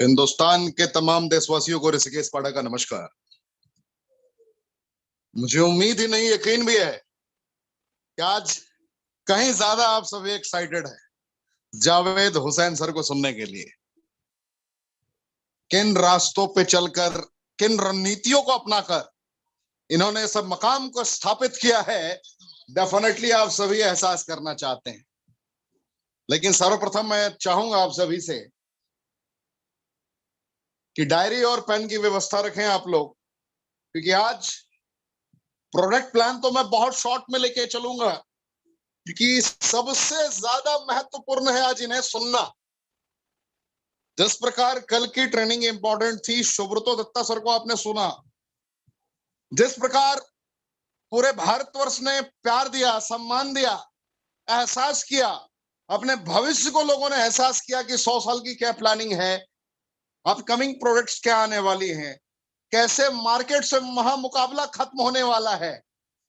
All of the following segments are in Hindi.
हिंदुस्तान के तमाम देशवासियों को ऋषिकेश पाठक का नमस्कार। मुझे उम्मीद ही नहीं, यकीन भी है कि आज कहीं ज्यादा आप सभी एक्साइटेड हैं जावेद हुसैन सर को सुनने के लिए। किन रास्तों पे चलकर, किन रणनीतियों को अपनाकर इन्होंने सब मकाम को स्थापित किया है, डेफिनेटली आप सभी एहसास करना चाहते हैं। लेकिन सर्वप्रथम मैं चाहूंगा आप सभी से कि डायरी और पेन की व्यवस्था रखें आप लोग, क्योंकि आज प्रोडक्ट प्लान तो मैं बहुत शॉर्ट में लेके चलूंगा, क्योंकि सबसे ज्यादा महत्वपूर्ण है आज इन्हें सुनना। जिस प्रकार कल की ट्रेनिंग इंपॉर्टेंट थी, सुब्रतो दत्ता सर को आपने सुना, जिस प्रकार पूरे भारतवर्ष ने प्यार दिया, सम्मान दिया, एहसास किया, अपने भविष्य को लोगों ने एहसास किया कि 100 साल की क्या प्लानिंग है, अपकमिंग प्रोडक्ट्स क्या आने वाली हैं, कैसे मार्केट से महामुकाबला खत्म होने वाला है,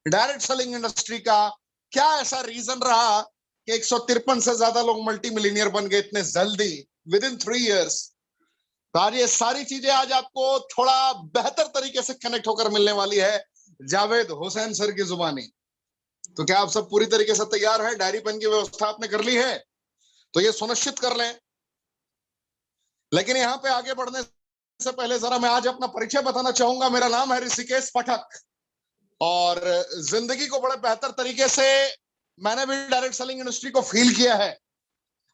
डायरेक्ट सेलिंग इंडस्ट्री का क्या ऐसा रीजन रहा कि 153 से ज्यादा लोग मल्टी मिलीनियर बन गए इतने जल्दी, विद इन 3 इयर्स। तो आज ये सारी चीजें आज आपको थोड़ा बेहतर तरीके से कनेक्ट होकर मिलने वाली है जावेद हुसैन सर की जुबानी। तो क्या आप सब पूरी तरीके से तैयार हैं? डायरी पेन की व्यवस्था आपने कर ली है तो ये सुनिश्चित कर लें। लेकिन यहां पे आगे बढ़ने से पहले जरा मैं आज अपना परिचय बताना चाहूंगा। मेरा नाम है ऋषिकेश पाठक और जिंदगी को बड़े बेहतर तरीके से मैंने भी डायरेक्ट सेलिंग इंडस्ट्री को फील किया है।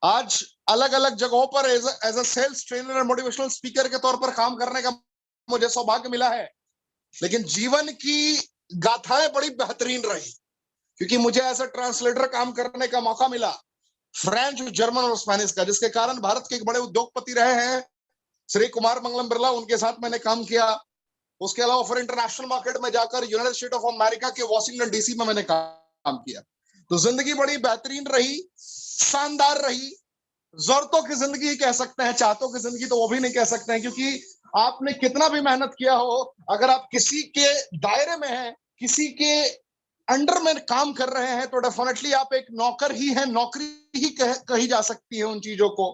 आज अलग अलग जगहों पर एज अ सेल्स ट्रेनर और मोटिवेशनल स्पीकर के तौर पर काम करने का मुझे सौभाग्य मिला है। लेकिन जीवन की गाथाएं बड़ी बेहतरीन रही, क्योंकि मुझे एज अ ट्रांसलेटर काम करने का मौका मिला, फ्रेंच, जर्मन और स्पेनिश का, जिसके कारण भारत के एक बड़े उद्योगपति रहे हैं श्री कुमार मंगलम बिरला, उनके साथ मैंने काम किया। उसके अलावा फिर इंटरनेशनल मार्केट में जाकर यूनाइटेड स्टेट ऑफ अमेरिका के वॉशिंगटन डीसी में मैंने काम किया। तो जिंदगी बड़ी बेहतरीन रही, शानदार रही। जरूरतों की जिंदगी कह सकते हैं, चाहतों की जिंदगी तो वो भी नहीं कह सकते हैं, क्योंकि आपने कितना भी मेहनत किया हो, अगर आप किसी के दायरे में हैं, किसी के अंडर में काम कर रहे हैं, तो डेफिनेटली आप एक नौकर ही हैं, नौकरी ही कही जा सकती है उन चीजों को।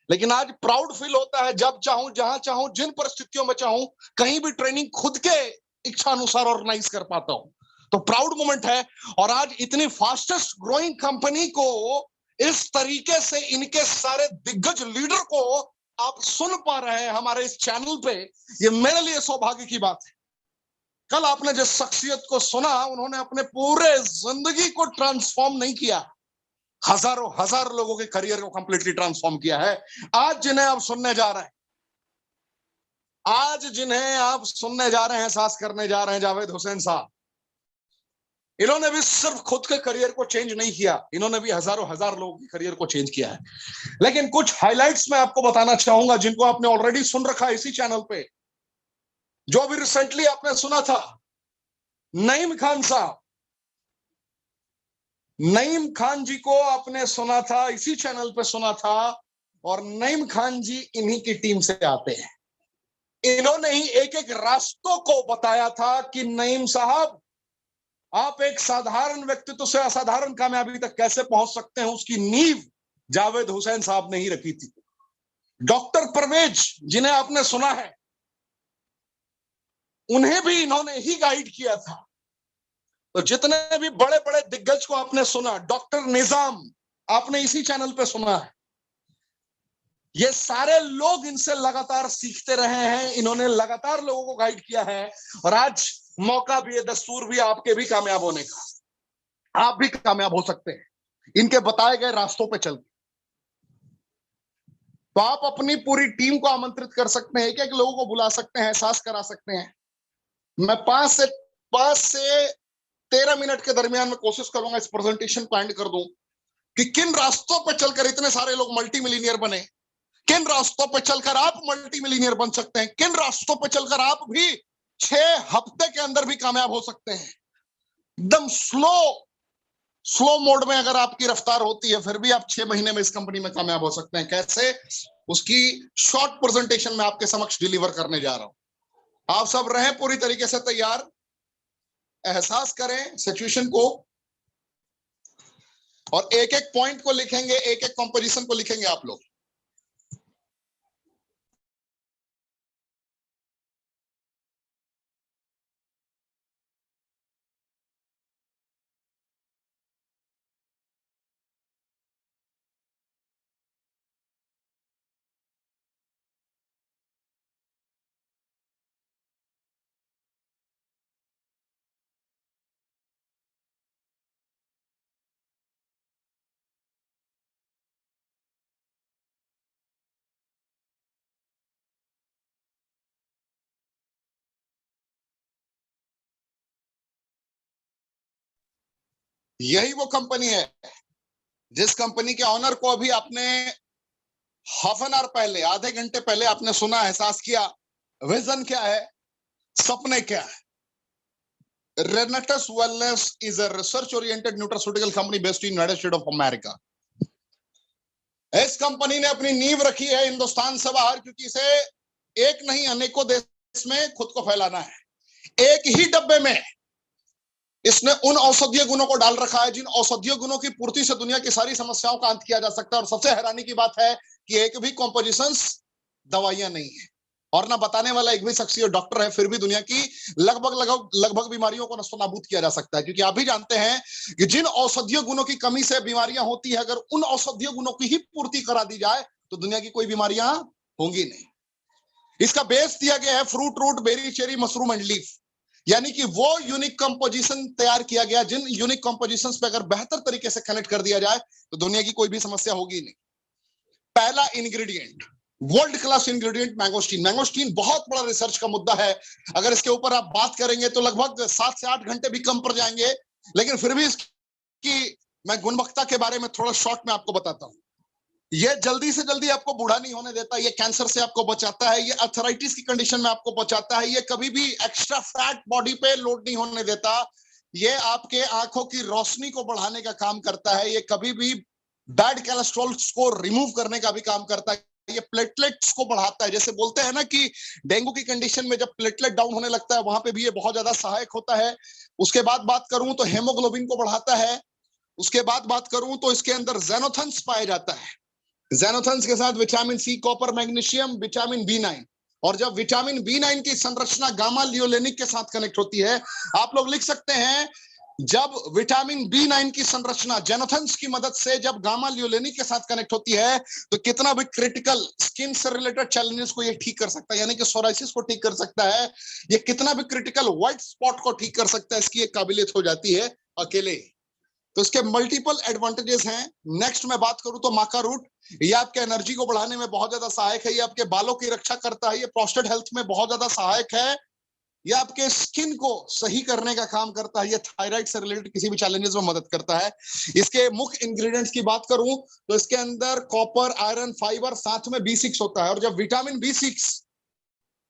लेकिन आज प्राउड फील होता है जब चाहूं, जहां चाहूं, जिन परिस्थितियों में चाहूं, कहीं भी ट्रेनिंग खुद के इच्छा अनुसार ऑर्गेनाइज कर पाता हूं, तो प्राउड मोमेंट है। और आज इतनी फास्टेस्ट ग्रोइंग कंपनी को इस तरीके से इनके सारे दिग्गज लीडर को आप सुन पा रहे हैं हमारे इस चैनल पे, ये मेरे लिए सौभाग्य की बात है। कल आपने जिस शख्सियत को सुना, उन्होंने अपने पूरे जिंदगी को ट्रांसफॉर्म नहीं किया, हजारों हजार लोगों के करियर को कंप्लीटली ट्रांसफॉर्म किया है। आज जिन्हें आप सुनने जा रहे हैं, आज जिन्हें आप सुनने जा रहे हैं, एहसास करने जा रहे हैं, जावेद हुसैन साहब, इन्होंने भी सिर्फ खुद के करियर को चेंज नहीं किया, इन्होंने भी हजारों हजार लोगों के करियर को चेंज किया है। लेकिन कुछ हाइलाइट्स मैं आपको बताना चाहूंगा जिनको आपने ऑलरेडी सुन रखा है इसी चैनल पे। जो अभी रिसेंटली आपने सुना था, नईम खान साहब, नईम खान जी को आपने सुना था, इसी चैनल पे सुना था। और नईम खान जी इन्हीं की टीम से आते हैं। इन्होंने ही एक एक रास्तों को बताया था कि नईम साहब, आप एक साधारण व्यक्तित्व से असाधारण कामयाबी तक कैसे पहुंच सकते हैं, उसकी नींव जावेद हुसैन साहब ने ही रखी थी। डॉक्टर परवेज, जिन्हें आपने सुना है, उन्हें भी इन्होंने ही गाइड किया था। तो जितने भी बड़े बड़े दिग्गज को आपने सुना, डॉक्टर निजाम आपने इसी चैनल पे सुना है, ये सारे लोग इनसे लगातार सीखते रहे हैं, इन्होंने लगातार लोगों को गाइड किया है। और आज मौका भी है, दस्तूर भी आपके भी कामयाब होने का, आप भी कामयाब हो सकते हैं इनके बताए गए रास्तों पे चल के। तो आप अपनी पूरी टीम को आमंत्रित कर सकते हैं, एक एक लोगों को बुला सकते हैं, एहसास करा सकते हैं। मैं 5 से 13 मिनट के दरमियान में कोशिश करूंगा इस प्रेजेंटेशन को एंड कर दूं कि किन रास्तों पर चलकर इतने सारे लोग मल्टी मिलीनियर बने, किन रास्तों पर चलकर आप मल्टी मिलीनियर बन सकते हैं, किन रास्तों पर चलकर आप भी 6 हफ्ते के अंदर भी कामयाब हो सकते हैं। एकदम स्लो मोड में अगर आपकी रफ्तार होती है, फिर भी आप 6 महीने में इस कंपनी में कामयाब हो सकते हैं। कैसे, उसकी शॉर्ट प्रेजेंटेशन में आपके समक्ष डिलीवर करने जा रहा हूं। आप सब रहें पूरी तरीके से तैयार, एहसास करें सिचुएशन को, और एक एक पॉइंट को लिखेंगे, एक एक कंपोजिशन को लिखेंगे आप लोग। यही वो कंपनी है जिस कंपनी के ऑनर को अभी आपने हाफ एन आवर पहले, आधे घंटे पहले आपने सुना, एहसास किया। विजन क्या है, सपने क्या है। Renatus Wellness is a research-oriented nutraceutical company based in United States of America. इस कंपनी ने अपनी नींव रखी है हिंदुस्तान से बाहर, क्योंकि इसे एक नहीं अनेकों देश में खुद को फैलाना है। एक ही डब्बे में इसने उन औषधीय गुणों को डाल रखा है जिन औषधीय गुणों की पूर्ति से दुनिया की सारी समस्याओं का अंत किया जा सकता है। और सबसे हैरानी की बात है कि एक भी कॉम्पोजिशंस दवाइयां नहीं है, और ना बताने वाला एक भी शख्सियत डॉक्टर है, फिर भी दुनिया की लगभग बीमारियों को नष्ट नाबूद किया जा सकता है। क्योंकि आप भी जानते हैं कि जिन औषधीय गुणों की कमी से बीमारियां होती है, अगर उन औषधीय गुणों की ही पूर्ति करा दी जाए तो दुनिया की कोई बीमारियां होंगी नहीं। इसका बेस दिया गया है fruit, root, berry, cherry, mushroom and leaf, यानी कि वो यूनिक कंपोजिशन तैयार किया गया जिन यूनिक कंपोजिशंस पे अगर बेहतर तरीके से कनेक्ट कर दिया जाए तो दुनिया की कोई भी समस्या होगी नहीं। पहला ingredient, world class ingredient, mangosteen. Mangosteen बहुत बड़ा रिसर्च का मुद्दा है। अगर इसके ऊपर आप बात करेंगे तो लगभग 7 से 8 घंटे भी कम पड़ जाएंगे, लेकिन फिर भी इसकी मैं गुणवत्ता के बारे में थोड़ा शॉर्ट में आपको बताता हूं। ये जल्दी से जल्दी आपको बूढ़ा नहीं होने देता, ये कैंसर से आपको बचाता है, ये अर्थराइटिस की कंडीशन में आपको बचाता है, ये कभी भी एक्स्ट्रा फैट बॉडी पे लोड नहीं होने देता, ये आपके आंखों की रोशनी को बढ़ाने का काम करता है, ये कभी भी बैड कोलेस्ट्रॉल को रिमूव करने का भी काम करता है, ये प्लेटलेट्स को बढ़ाता है। जैसे बोलते हैं ना कि डेंगू की कंडीशन में जब प्लेटलेट डाउन होने लगता है, वहां पे भी ये बहुत ज्यादा सहायक होता है। उसके बाद बात करूं तो हेमोग्लोबिन को बढ़ाता है। उसके बाद बात करूं तो इसके अंदर ज़ेनोथन्स पाया जाता है। ज़ेनोथन्स के साथ vitamin C, copper, magnesium, vitamin B9, और जब विटामिन B9 की संरचना गामा लियोलेनिक के साथ कनेक्ट होती है, आप लोग लिख सकते हैं, जब विटामिन B9 की संरचना जेनोथन्स की मदद से जब गामा लियोलेनिक के साथ कनेक्ट होती है तो कितना भी क्रिटिकल स्किन से रिलेटेड चैलेंजेस को ये ठीक कर सकता है, यानी कि सोराइसिस को ठीक कर सकता है, ये कितना भी क्रिटिकल व्हाइट स्पॉट को ठीक कर सकता है, इसकी एक काबिलियत हो जाती है अकेले। तो इसके मल्टीपल एडवांटेजेस हैं। नेक्स्ट मैं बात करूं तो माका रूट, ये आपके एनर्जी को बढ़ाने में बहुत ज्यादा सहायक है, ये आपके बालों की रक्षा करता है, ये प्रोस्टेट हेल्थ में बहुत ज्यादा सहायक है, ये आपके स्किन को सही करने का काम करता है, ये थायराइड से रिलेटेड किसी भी चैलेंजेस में मदद करता है। इसके मुख्य इंग्रेडिएंट्स की बात करूं तो इसके अंदर कॉपर, आयरन, फाइबर, साथ में B6 होता है। और जब विटामिन B6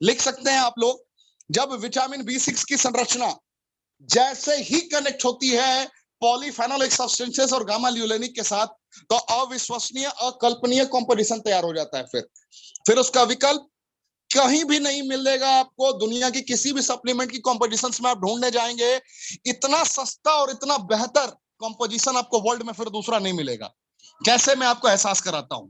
लिख सकते हैं आप लोग, जब विटामिन B6 की संरचना जैसे ही कनेक्ट होती है पॉलीफेनोलिक सब्सटेंसेस और गामा लियोलेनिक के साथ, तो अविश्वसनीय, अकल्पनीय कॉम्पोजिशन तैयार हो जाता है। फिर उसका विकल्प कहीं भी नहीं मिलेगा आपको। दुनिया की किसी भी सप्लीमेंट की कॉम्पोजिशंस में आप ढूंढने जाएंगे, इतना सस्ता और इतना बेहतर कॉम्पोजिशन आपको वर्ल्ड में फिर दूसरा नहीं मिलेगा। कैसे, मैं आपको एहसास कराता हूं।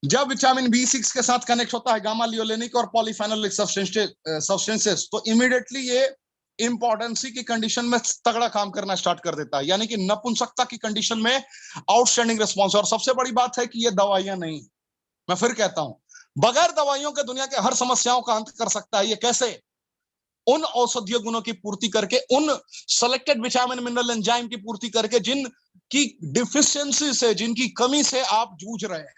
जब विटामिन B6 के साथ कनेक्ट होता है गामा लियोलेनिक और पॉलीफेनोलिक सब्सटेंसेस, तो इमीडिएटली ये इंपॉर्टेंसी की कंडीशन में तगड़ा काम करना स्टार्ट कर देता है, यानी कि नपुंसकता की कंडीशन में आउटस्टैंडिंग रिस्पॉन्स। और सबसे बड़ी बात है कि ये दवाइयां नहीं, मैं फिर कहता हूं, बगैर दवाइयों के दुनिया के हर समस्याओं का अंत कर सकता है। ये कैसे? उन औषधीय गुणों की पूर्ति करके, उन सेलेक्टेड विटामिन, मिनरल, एंजाइम की पूर्ति करके जिनकी डिफिशियंसी से, जिनकी कमी से आप जूझ रहे हैं।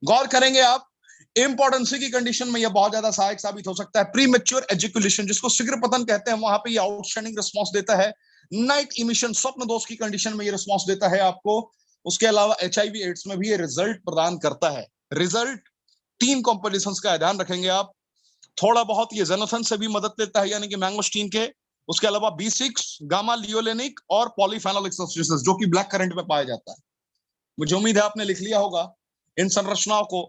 गौर करेंगे आप, इंपॉर्टेंसी की कंडीशन में यह बहुत ज्यादा सहायक साबित हो सकता है। प्री मैच्योर एजुकुलेशन, जिसको शीघ्र पतन कहते हैं, वहां पे ये आउटस्टैंडिंग रिस्पॉन्स देता है। नाइट इमिशन, स्वप्न दोष की कंडीशन में ये रिस्पॉन्स देता है आपको। उसके अलावा HIV एड्स में भी ये रिजल्ट प्रदान करता है। रिजल्ट 3 कॉम्पोजिशंस का ध्यान रखेंगे आप। थोड़ा बहुत ये ज़ेनोथन से भी मदद लेता है, यानी कि मैंगोस्टीन के। उसके अलावा B6, गामा लियोलेनिक और पॉलीफेनोलिक सब्सटेंसेस, जो कि ब्लैक करंट में पाया जाता है। मुझे उम्मीद है आपने लिख लिया होगा इन संरचनाओं को।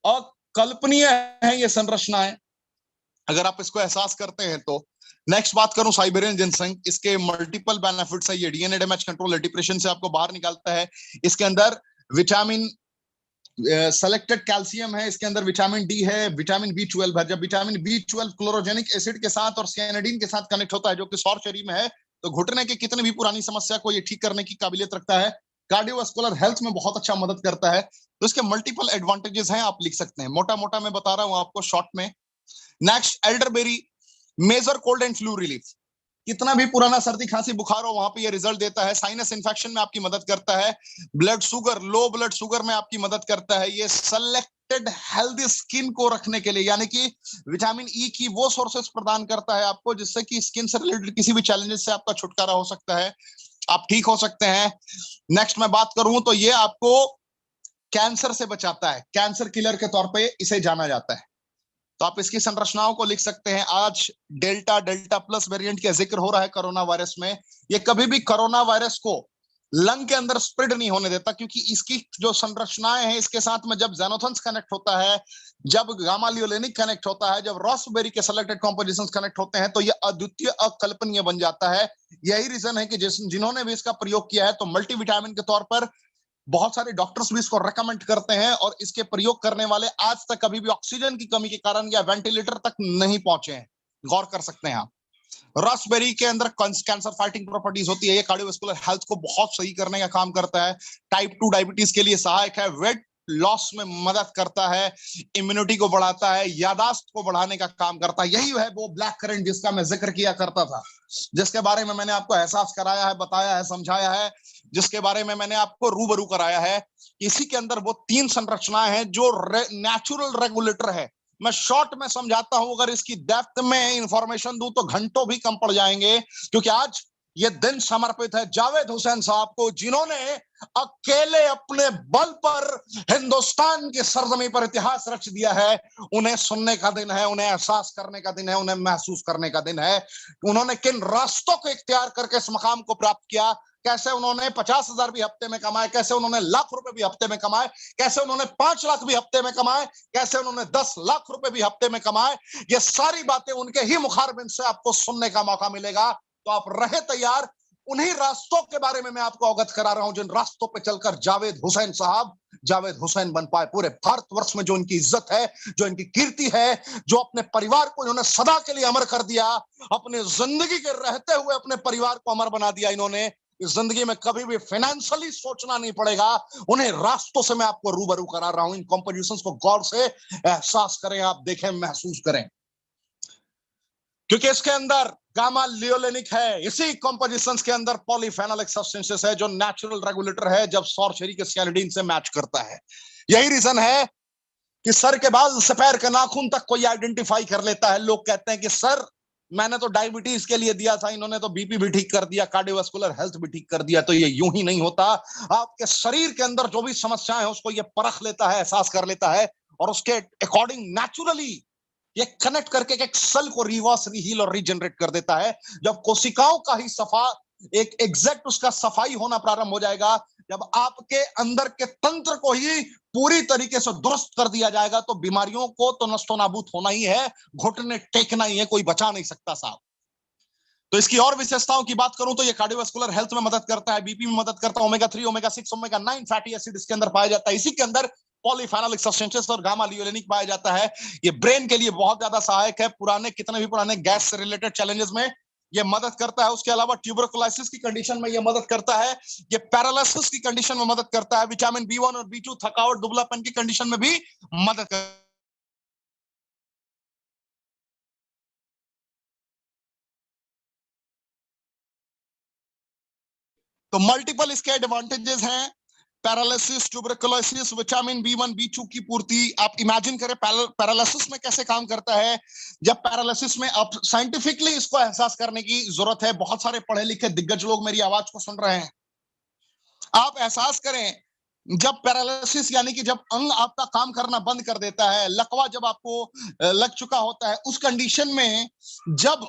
अकल्पनीय है ये संरचनाएं, अगर आप इसको एहसास करते हैं तो। नेक्स्ट बात करूं साइबेरियन जिनसेंग, इसके मल्टीपल बेनिफिट्स है। ये DNA डैमेज कंट्रोल, डिप्रेशन से आपको बाहर निकालता है। इसके अंदर विटामिन सेलेक्टेड कैल्शियम है, इसके अंदर विटामिन D है, विटामिन B12 है। जब विटामिन B12 क्लोरोजेनिक एसिड के साथ और साइनाइडिन के साथ कनेक्ट होता है, जो कि सौर शरीर में है, तो घुटने की कितनी भी पुरानी समस्या को ये ठीक करने की काबिलियत रखता है। कार्डियोवास्कुलर हेल्थ में बहुत अच्छा मदद करता है। तो इसके मल्टीपल एडवांटेजेस हैं, आप लिख सकते हैं। मोटा मोटा मैं बता रहा हूं आपको शॉर्ट में। Next, elderberry, major cold and flu relief. कितना भी पुराना सर्दी खांसी बुखार हो, वहां पे ये रिजल्ट देता है। साइनस इन्फेक्शन में आपकी मदद करता है। Blood sugar, low blood sugar में आपकी मदद करता है। ये प्रोटेक्टेड हेल्दी स्किन को रखने के लिए, यानी कि विटामिन ई की वो सोर्सेस प्रदान करता है आपको जिससे कि स्किन से रिलेटेड किसी भी चैलेंजेस से आपका छुटकारा हो सकता है, आप ठीक हो सकते हैं। नेक्स्ट मैं बात करूं तो ये आपको कैंसर से बचाता है, कैंसर किलर के तौर पे इसे जाना जाता है। तो आप इसकी संरचनाओं को लिख सकते हैं। आज डेल्टा, डेल्टा प्लस वेरिएंट का जिक्र हो रहा है कोरोना वायरस में। ये कभी भी कोरोना वायरस को लंग के अंदर स्प्रेड नहीं होने देता, क्योंकि इसकी जो संरचनाएं हैं, इसके साथ में जब ज़ैनोथन्स कनेक्ट होता है, जब गामा लियोलेनिक कनेक्ट होता है, जब रॉसबेरी के सेलेक्टेड कॉम्पोजिशंस कनेक्ट होते हैं, तो ये अद्वितीय, अकल्पनीय बन जाता है। यही रीजन है कि जिन्होंने भी इसका प्रयोग किया है तो मल्टीविटामिन के तौर पर बहुत सारे डॉक्टर्स भी इसको रेकमेंड करते हैं, और इसके प्रयोग करने वाले आज तक कभी भी ऑक्सीजन की कमी के कारण या वेंटिलेटर तक नहीं पहुंचे हैं। गौर कर सकते हैं आप। रास्पबेरी के अंदर कैंसर फाइटिंग प्रॉपर्टीज होती है, ये कार्डियोवास्कुलर हेल्थ को बहुत सही करने का काम करता है, टाइप 2 डायबिटीज के लिए सहायक है, वेट लॉस में मदद करता है, इम्यूनिटी को बढ़ाता है, यादाश्त को बढ़ाने का काम करता है। यही है वो ब्लैक करंट जिसका मैं जिक्र किया करता था, जिसके बारे में मैंने आपको एहसास कराया है, बताया है, समझाया है, जिसके बारे में मैंने आपको रूबरू कराया है। इसी के अंदर वो 3 संरचनाएं हैं जो नेचुरल रेगुलेटर है। मैं शॉर्ट में समझाता हूं, अगर इसकी डेप्थ में इंफॉर्मेशन दूं तो घंटों भी कम पड़ जाएंगे, क्योंकि आज ये दिन समर्पित है जावेद हुसैन साहब को, जिन्होंने अकेले अपने बल पर हिंदुस्तान की सरजमी पर इतिहास रच दिया है। उन्हें सुनने का दिन है, उन्हें एहसास करने का दिन है, उन्हें महसूस करने का दिन है। उन्होंने किन रास्तों को इख्तियार करके इस मकाम को प्राप्त किया, कैसे उन्होंने 50,000 भी हफ्ते में कमाए, कैसे उन्होंने लाख रुपए भी हफ्ते में कमाए, कैसे उन्होंने 5 लाख भी हफ्ते में कमाए, कैसे उन्होंने 10 लाख रुपए भी हफ्ते में कमाए। ये सारी बातें उनके ही मुखारबिन से आपको सुनने का मौका मिलेगा, तो आप रहे तैयार। उन्हीं रास्तों के बारे में मैं आपको अवगत करा रहा हूं, जिन रास्तों पे चलकर जावेद हुसैन साहब जावेद हुसैन बन पाए। पूरे भारतवर्ष में जो इनकी इज्जत है, जो इनकी कीर्ति है, जो अपने परिवार को इन्होंने सदा के लिए अमर कर दिया, अपने जिंदगी के रहते हुए अपने परिवार को अमर बना दिया इन्होंने। इस जिंदगी में कभी भी फाइनेंशियली सोचना नहीं पड़ेगा। उन्हें रास्तों से मैं आपको रूबरू करा रहा हूं। इन कॉम्पोजिशंस को गौर से एहसास करें, आप देखें, महसूस करें, क्योंकि इसके अंदर गामा लियोलेनिक है, इसी कॉम्पोजिशंस के अंदर पॉलीफेनोलिक सब्सटेंसेस है जो नेचुरल रेगुलेटर है जब सॉर्चरी के स्कैनिडीन से मैच करता है। यही रीजन है कि सर के बाल से पैर के नाखून तक कोई आइडेंटिफाई कर लेता है। लोग कहते हैं कि सर मैंने तो डायबिटीज के लिए दिया था, इन्होंने तो बीपी भी ठीक कर दिया, कार्डियोवास्कुलर हेल्थ भी ठीक कर दिया। तो ये यूं ही नहीं होता। आपके शरीर के अंदर जो भी समस्याएं हैं उसको ये परख लेता है, एहसास कर लेता है, और उसके अकॉर्डिंग नेचुरली ये कनेक्ट करके एक सेल को रिवर्स, रीहील और रीजनरेट कर देता है। जब कोशिकाओं का ही सफा एक एग्जैक्ट उसका सफाई होना प्रारंभ हो जाएगा, जब आपके अंदर के तंत्र को ही पूरी तरीके से दुरुस्त कर दिया जाएगा, तो बीमारियों को तो नष्टो नाबूद होना ही है, घुटने टेकना ही है, कोई बचा नहीं सकता साहब। तो इसकी और विशेषताओं की बात करूं तो ये कार्डियोवास्कुलर हेल्थ में मदद करता है, बीपी में मदद करता है, omega 3, omega 6, omega 9 fatty acid इसके अंदर पाया जाता है। इसी के अंदर पॉलीफेनोलिक सब्सटेंसेस और गामा लियोलेनिक पाया जाता है। ये ब्रेन के लिए बहुत ज्यादा सहायक है, कितने भी पुराने गैस से रिलेटेड चैलेंजेस में ये मदद करता है। उसके अलावा ट्यूबरकुलोसिस की कंडीशन में ये मदद करता है, ये पैरालिसिस की कंडीशन में मदद करता है, विटामिन B1 और B2 थकावट दुबलापन की कंडीशन में भी मदद करता है। तो मल्टीपल इसके एडवांटेजेस हैं, paralysis, tuberculosis, vitamin B1 B2 की पूर्ति। आप इमेजिन करें पैरालिसिस में कैसे काम करता है। जब पैरालिसिस में आप साइंटिफिकली इसको एहसास करने की जरूरत है, बहुत सारे पढ़े लिखे दिग्गज लोग मेरी आवाज को सुन रहे हैं, आप एहसास करें जब पैरालिसिस यानी कि जब अंग आपका काम करना बंद कर देता है, लकवा जब आपको लग चुका होता है, उस कंडीशन में जब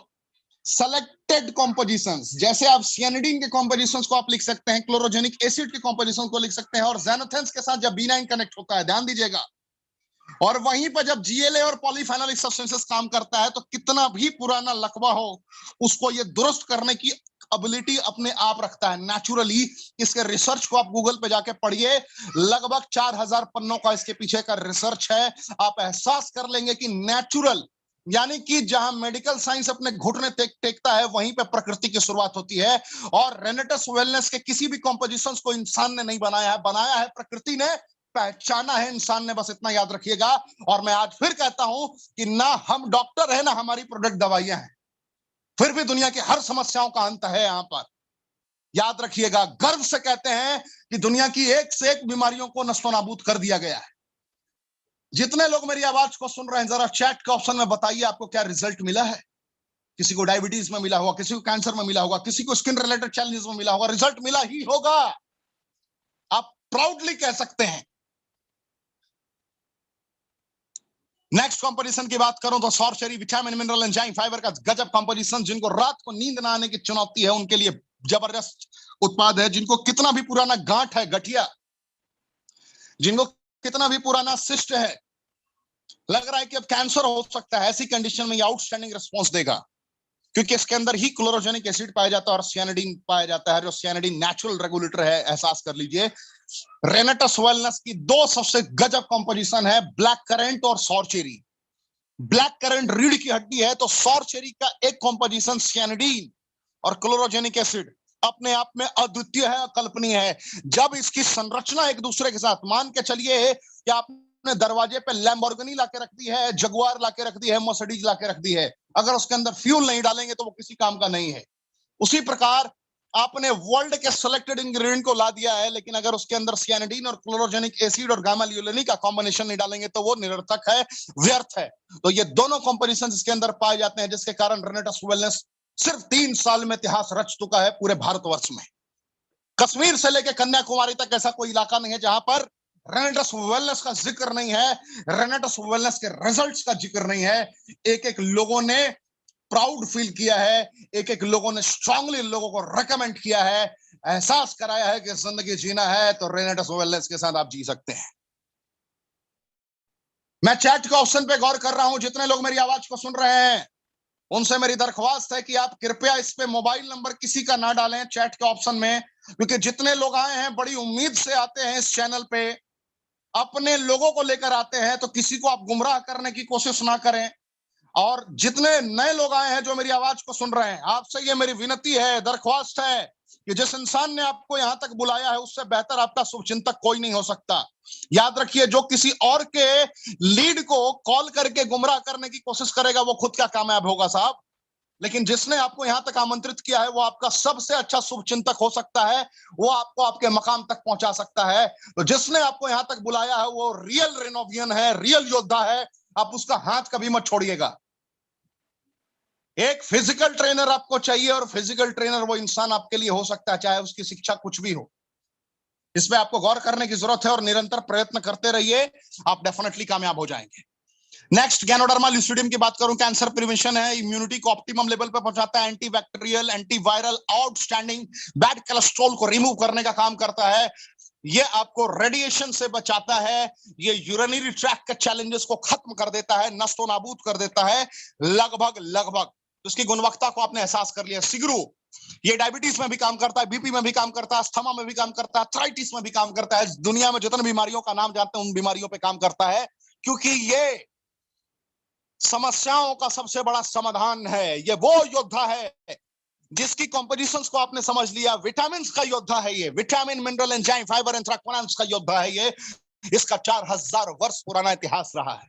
सेलेक्टेड कॉम्पोजिशंस, जैसे आप सियानिडीन के कॉम्पोजिशंस को आप लिख सकते हैं, क्लोरोजेनिक एसिड के कॉम्पोजिशंस को लिख सकते हैं, और ज़ैनोथेंस के साथ जब B9 कनेक्ट होता है, ध्यान दीजिएगा, और वहीं पर जब GLA और पॉलीफेनोलिक सब्सटेंसेस काम करता है, तो कितना भी पुराना लकवा हो उसको ये दुरुस्त करने की एबिलिटी अपने आप रखता है नेचुरली। इसके रिसर्च को आप गूगल पे जाके पढ़िए, लगभग 4000 पन्नों का इसके पीछे का रिसर्च है। आप एहसास कर लेंगे कि नेचुरल यानी कि जहां मेडिकल साइंस अपने घुटने टेकता है, वहीं पे प्रकृति की शुरुआत होती है। और रेनेटस वेलनेस के किसी भी कॉम्पोजिशंस को इंसान ने नहीं बनाया है प्रकृति ने, पहचाना है इंसान ने, बस इतना याद रखिएगा। और मैं आज फिर कहता हूं कि ना हम डॉक्टर है, ना हमारी प्रोडक्ट दवाइयां हैं, फिर भी दुनिया की हर समस्याओं का अंत है यहां पर। याद रखिएगा, गर्व से कहते हैं कि दुनिया की एक से एक बीमारियों को नस्तो नाबूद कर दिया गया है। जितने लोग मेरी आवाज को सुन रहे हैं जरा चैट के ऑप्शन में बताइए आपको क्या रिजल्ट मिला है। किसी को डायबिटीज में मिला होगा, किसी को कैंसर में मिला होगा, किसी को स्किन रिलेटेड चैलेंजेस में मिला होगा। रिजल्ट मिला ही होगा, आप प्राउडली कह सकते हैं। नेक्स्ट कंपोजिशन की बात करूं तो सॉर्चरी, विटामिन, मिनरल, एंजाइम, फाइबर का गजब कंपोजिशन। जिनको रात को नींद ना आने की चुनौती है उनके लिए जबरदस्त उत्पाद है। जिनको कितना भी पुराना गांठ है, गठिया, जिनको कितना भी पुराना सिस्ट है, लग रहा है कि अब कैंसर हो सकता है, ऐसी कंडीशन में ये आउटस्टैंडिंग रिस्पॉन्स देगा, क्योंकि इसके अंदर ही क्लोरोजेनिक एसिड पाया जाता है और सियानिडीन पाया जाता है, जो सियानिडीन नेचुरल रेगुलेटर है, एहसास कर लीजिए। रेनेटस वेलनेस की दो सबसे गजब कंपोजिशन है, ब्लैक करेंट और सॉर्चेरी। ब्लैक करेंट रीढ़ की हड्डी है, तो सॉर्चेरी का एक कंपोजिशन सियानिडीन और क्लोरोजेनिक एसिड अपने आप में अद्वितीय है, अकल्पनीय है। जब इसकी संरचना एक दूसरे के साथ, मान के चलिए कि आपने दरवाजे पे लैम्बोर्गिनी लाके रख दी है, जगुआर लाके रख दी है, मर्सिडीज लाके रख दी है, अगर उसके अंदर फ्यूल नहीं डालेंगे तो वो किसी काम का नहीं है। उसी प्रकार आपने वर्ल्ड के सिलेक्टेड इंग्रेडिएंट को ला दिया है, लेकिन अगर उसके अंदर सियानिडीन और क्लोरोजेनिक एसिड और गामा ल्यूलिनी का कॉम्बिनेशन नहीं डालेंगे तो वो निरर्थक है, व्यर्थ है। तो ये दोनों कॉम्बिनेशन इसके अंदर पाए जाते हैं, जिसके कारण रेनेटस वेलनेस सिर्फ 3 साल में इतिहास रच चुका है पूरे भारतवर्ष में। कश्मीर से लेकर कन्याकुमारी तक ऐसा कोई इलाका नहीं है जहां पर रेनेटस वेलनेस का जिक्र नहीं है, रेनेटस वेलनेस के रिजल्ट्स का जिक्र नहीं है। एक एक लोगों ने प्राउड फील किया है, एक एक लोगों ने स्ट्रांगली लोगों को रेकमेंड किया है, एहसास कराया है कि जिंदगी जीना है तो रेनेटस वेलनेस के साथ आप जी सकते हैं। मैं चैट के ऑप्शन पे गौर कर रहा हूं, जितने लोग मेरी आवाज को सुन रहे हैं उनसे मेरी दरख्वास्त है कि आप कृपया इस पे मोबाइल नंबर किसी का ना डालें चैट के ऑप्शन में, क्योंकि जितने लोग आए हैं बड़ी उम्मीद से आते हैं इस चैनल पे, अपने लोगों को लेकर आते हैं, तो किसी को आप गुमराह करने की कोशिश ना करें। और जितने नए लोग आए हैं जो मेरी आवाज को सुन रहे हैं, आपसे ये मेरी विनती है, दरख्वास्त है कि जिस इंसान ने आपको यहां तक बुलाया है उससे बेहतर आपका शुभचिंतक कोई नहीं हो सकता। याद रखिए, जो किसी और के लीड को कॉल करके गुमराह करने की कोशिश करेगा वो खुद क्या कामयाब होगा साहब, लेकिन जिसने आपको यहां तक आमंत्रित किया है वो आपका सबसे अच्छा शुभचिंतक हो सकता है, वो आपको आपके मकाम तक पहुंचा सकता है। तो जिसने आपको यहां तक बुलाया है वो रियल रेनोवियन है, रियल योद्धा है, आप उसका हाथ कभी मत छोड़िएगा। एक फिजिकल ट्रेनर आपको चाहिए, और फिजिकल ट्रेनर वो इंसान आपके लिए हो सकता है चाहे उसकी शिक्षा कुछ भी हो। इसमें आपको गौर करने की जरूरत है और निरंतर प्रयत्न करते रहिए, आप डेफिनेटली कामयाब हो जाएंगे। नेक्स्ट, गैनोडर्मा लुसिडियम की बात करूं, कैंसर प्रिवेंशन है, इम्यूनिटी को ऑप्टिमम लेवल पे पहुंचाता है, anti bacterial, anti viral, outstanding, bad cholesterol को रिमूव करने का काम करता है, ये आपको रेडिएशन से बचाता है, ये यूरिनरी ट्रैक्ट के चैलेंजेस को खत्म कर देता है, नस्तो नाबूद कर देता है लगभग। तो इसकी गुणवत्ता को आपने एहसास कर लिया। सिगरू, ये डायबिटीज में भी काम करता है, बीपी में भी काम करता है, अस्थमा में भी काम करता है, आर्थराइटिस में भी काम करता है, दुनिया में जितनी बीमारियों का नाम जानते हैं उन बीमारियों पे काम करता है, क्योंकि ये समस्याओं का सबसे बड़ा समाधान है। ये वो योद्धा है जिसकी कंपोजिशंस को आपने समझ लिया, विटामिन का योद्धा है ये, विटामिन, मिनरल, एंजाइम, फाइबर, एंथ्राक्वानस का योद्धा है ये। इसका 4000 वर्ष पुराना इतिहास रहा है।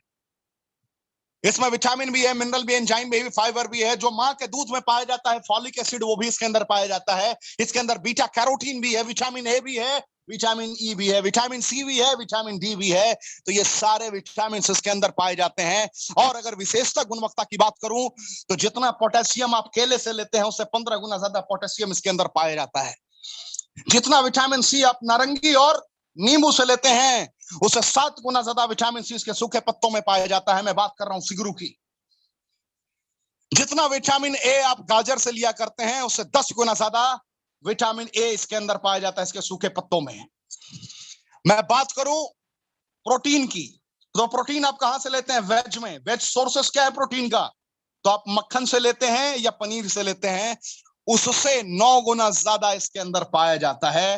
इसमें विटामिन भी है, मिनरल भी, एंजाइम भी, फाइबर भी है, जो मां के दूध में पाया जाता है, फॉलिक एसिड वो भी इसके अंदर पाया जाता है। इसके अंदर बीटा कैरोटीन भी है, विटामिन ए भी है, विटामिन ई भी है, विटामिन सी भी है, विटामिन डी भी है। तो ये सारे विटामिन इसके अंदर पाए जाते हैं। और अगर विशेषता गुणवत्ता की बात करूं तो जितना पोटेशियम आप केले से लेते हैं उससे 15 गुना ज्यादा पोटेशियम इसके अंदर पाया जाता है। जितना विटामिन सी आप नारंगी और नींबू से लेते हैं उससे 7 गुना ज्यादा विटामिन सी इसके सूखे पत्तों में पाया जाता है। मैं बात कर रहा हूं सिगरू की। जितना विटामिन ए आप गाजर से लिया करते हैं उससे 10 गुना ज्यादा विटामिन ए इसके अंदर पाया जाता है इसके सूखे पत्तों में। मैं बात करूं प्रोटीन की, तो प्रोटीन आप कहां से लेते हैं? वेज में। वेज सोर्सेस क्या है प्रोटीन का? तो आप मक्खन से लेते हैं या पनीर से लेते हैं, उससे 9 गुना ज्यादा इसके अंदर पाया जाता है।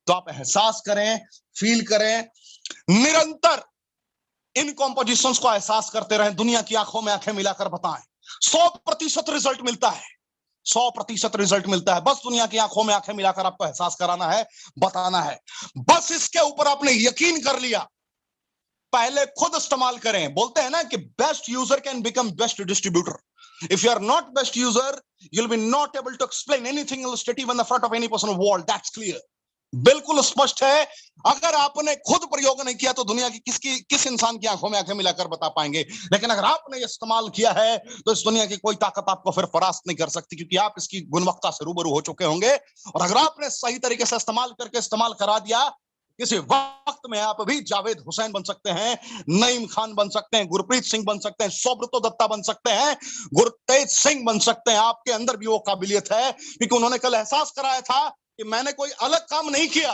तो आप एहसास करें, फील करें, निरंतर इन कॉम्पोजिशंस को एहसास करते रहें, दुनिया की आंखों में आंखें मिलाकर बताएं। 100% रिजल्ट मिलता है, 100% रिजल्ट मिलता है। बस दुनिया की आंखों में आंखें मिलाकर आपको एहसास कराना है, बताना है। बस इसके ऊपर आपने यकीन कर लिया, पहले खुद इस्तेमाल करें। बोलते हैं ना कि best user can become best distributor. If you are not best user, you'll be not able to explain anything illustrative in the front of any person of world. That's clear. बिल्कुल स्पष्ट है। अगर आपने खुद प्रयोग नहीं किया तो दुनिया की किस इंसान की आंखों में आंखें मिलाकर बता पाएंगे। लेकिन अगर आपने इस्तेमाल किया है तो इस दुनिया की कोई ताकत आपको फिर परास्त नहीं कर सकती, क्योंकि आप इसकी गुणवत्ता से रूबरू हो चुके होंगे। और अगर आपने सही तरीके से इस्तेमाल करा दिया, किसी वक्त में आप भी जावेद हुसैन बन सकते हैं, नईम खान बन सकते हैं, गुरप्रीत सिंह बन सकते हैं, सुब्रतो दत्ता बन सकते हैं, गुरतेज सिंह बन सकते हैं। आपके अंदर भी वो काबिलियत है, क्योंकि उन्होंने कल एहसास कराया था कि मैंने कोई अलग काम नहीं किया।